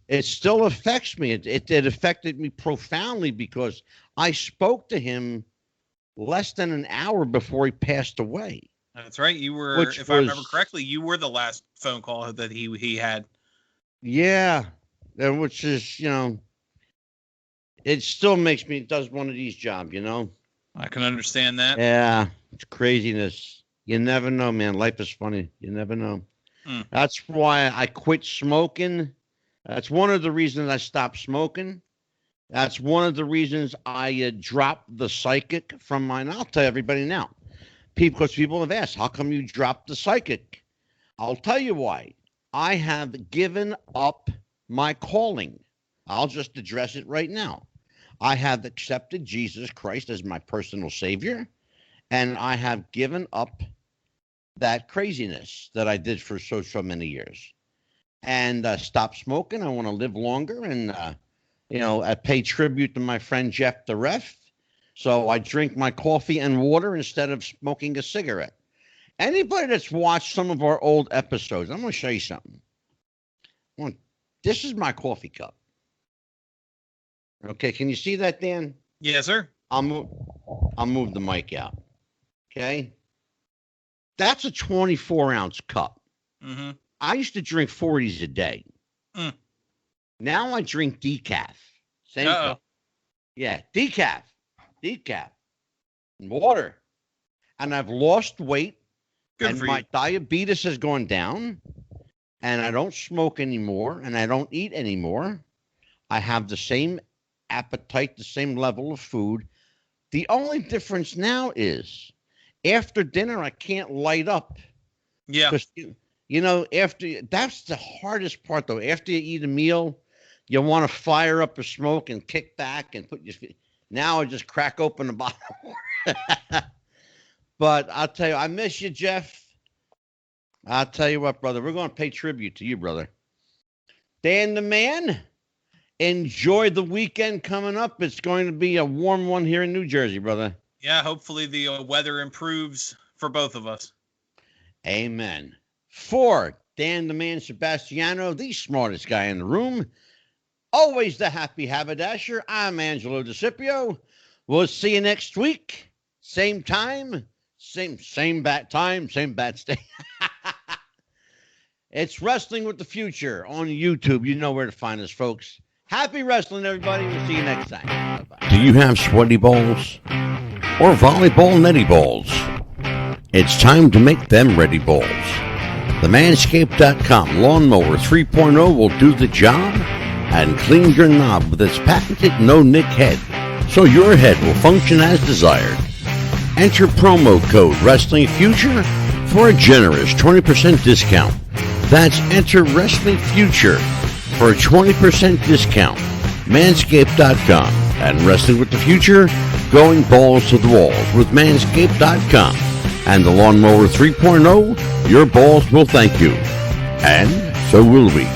It still affects me. It affected me profoundly because I spoke to him less than an hour before he passed away. That's right. You were, if I remember correctly, you were the last phone call that he had. Yeah, which is, it still makes me, it does one of these jobs, I can understand that. Yeah, it's craziness. You never know, man. Life is funny. You never know. That's why I quit smoking. That's one of the reasons I stopped smoking. That's one of the reasons I dropped the psychic from mine. I'll tell everybody now. Because people have asked, how come you dropped the psychic? I'll tell you why. I have given up my calling. I'll just address it right now. I have accepted Jesus Christ as my personal savior, and I have given up that craziness that I did for so many years. And stop smoking. I want to live longer, and I pay tribute to my friend Jeff the Ref. So I drink my coffee and water instead of smoking a cigarette. Anybody that's watched some of our old episodes, I'm going to show you something. This is my coffee cup. Okay, can you see that, Dan? Yes, sir. I'll move the mic out. Okay, that's a 24-ounce cup. Mm-hmm. I used to drink 40s a day. Now I drink decaf. Same cup. Yeah, decaf, and water. And I've lost weight. Good and for my you. Diabetes has gone down. And I don't smoke anymore. And I don't eat anymore. I have the same appetite, the same level of food. The only difference now is after dinner, I can't light up. Yeah. That's the hardest part, though. After you eat a meal, you want to fire up a smoke and kick back and put your feet. Now I just crack open a bottle of water. But I'll tell you, I miss you, Jeff. I'll tell you what, brother, we're going to pay tribute to you, brother. Dan the Man, enjoy the weekend coming up. It's going to be a warm one here in New Jersey, brother. Yeah, hopefully the weather improves for both of us. Amen. For Dan the Man Sebastiano, the smartest guy in the room, always the happy haberdasher, I'm Angelo DeCipio. We'll see you next week. Same time, same bat time, same bat stay. It's Wrestling with the Future on YouTube. You know where to find us, folks. Happy wrestling, everybody. We'll see you next time. Bye-bye. Do you have sweaty balls or volleyball netty balls? It's time to make them ready balls. The Manscaped.com Lawnmower 3.0 will do the job and clean your knob with its patented no-nick head, so your head will function as desired. Enter promo code Wrestling Future for a generous 20% discount. That's enter Wrestling Future for a 20% discount. Manscaped.com and Wrestling with the Future, going balls to the walls with Manscaped.com. And the Lawnmower 3.0, your balls will thank you. And so will we.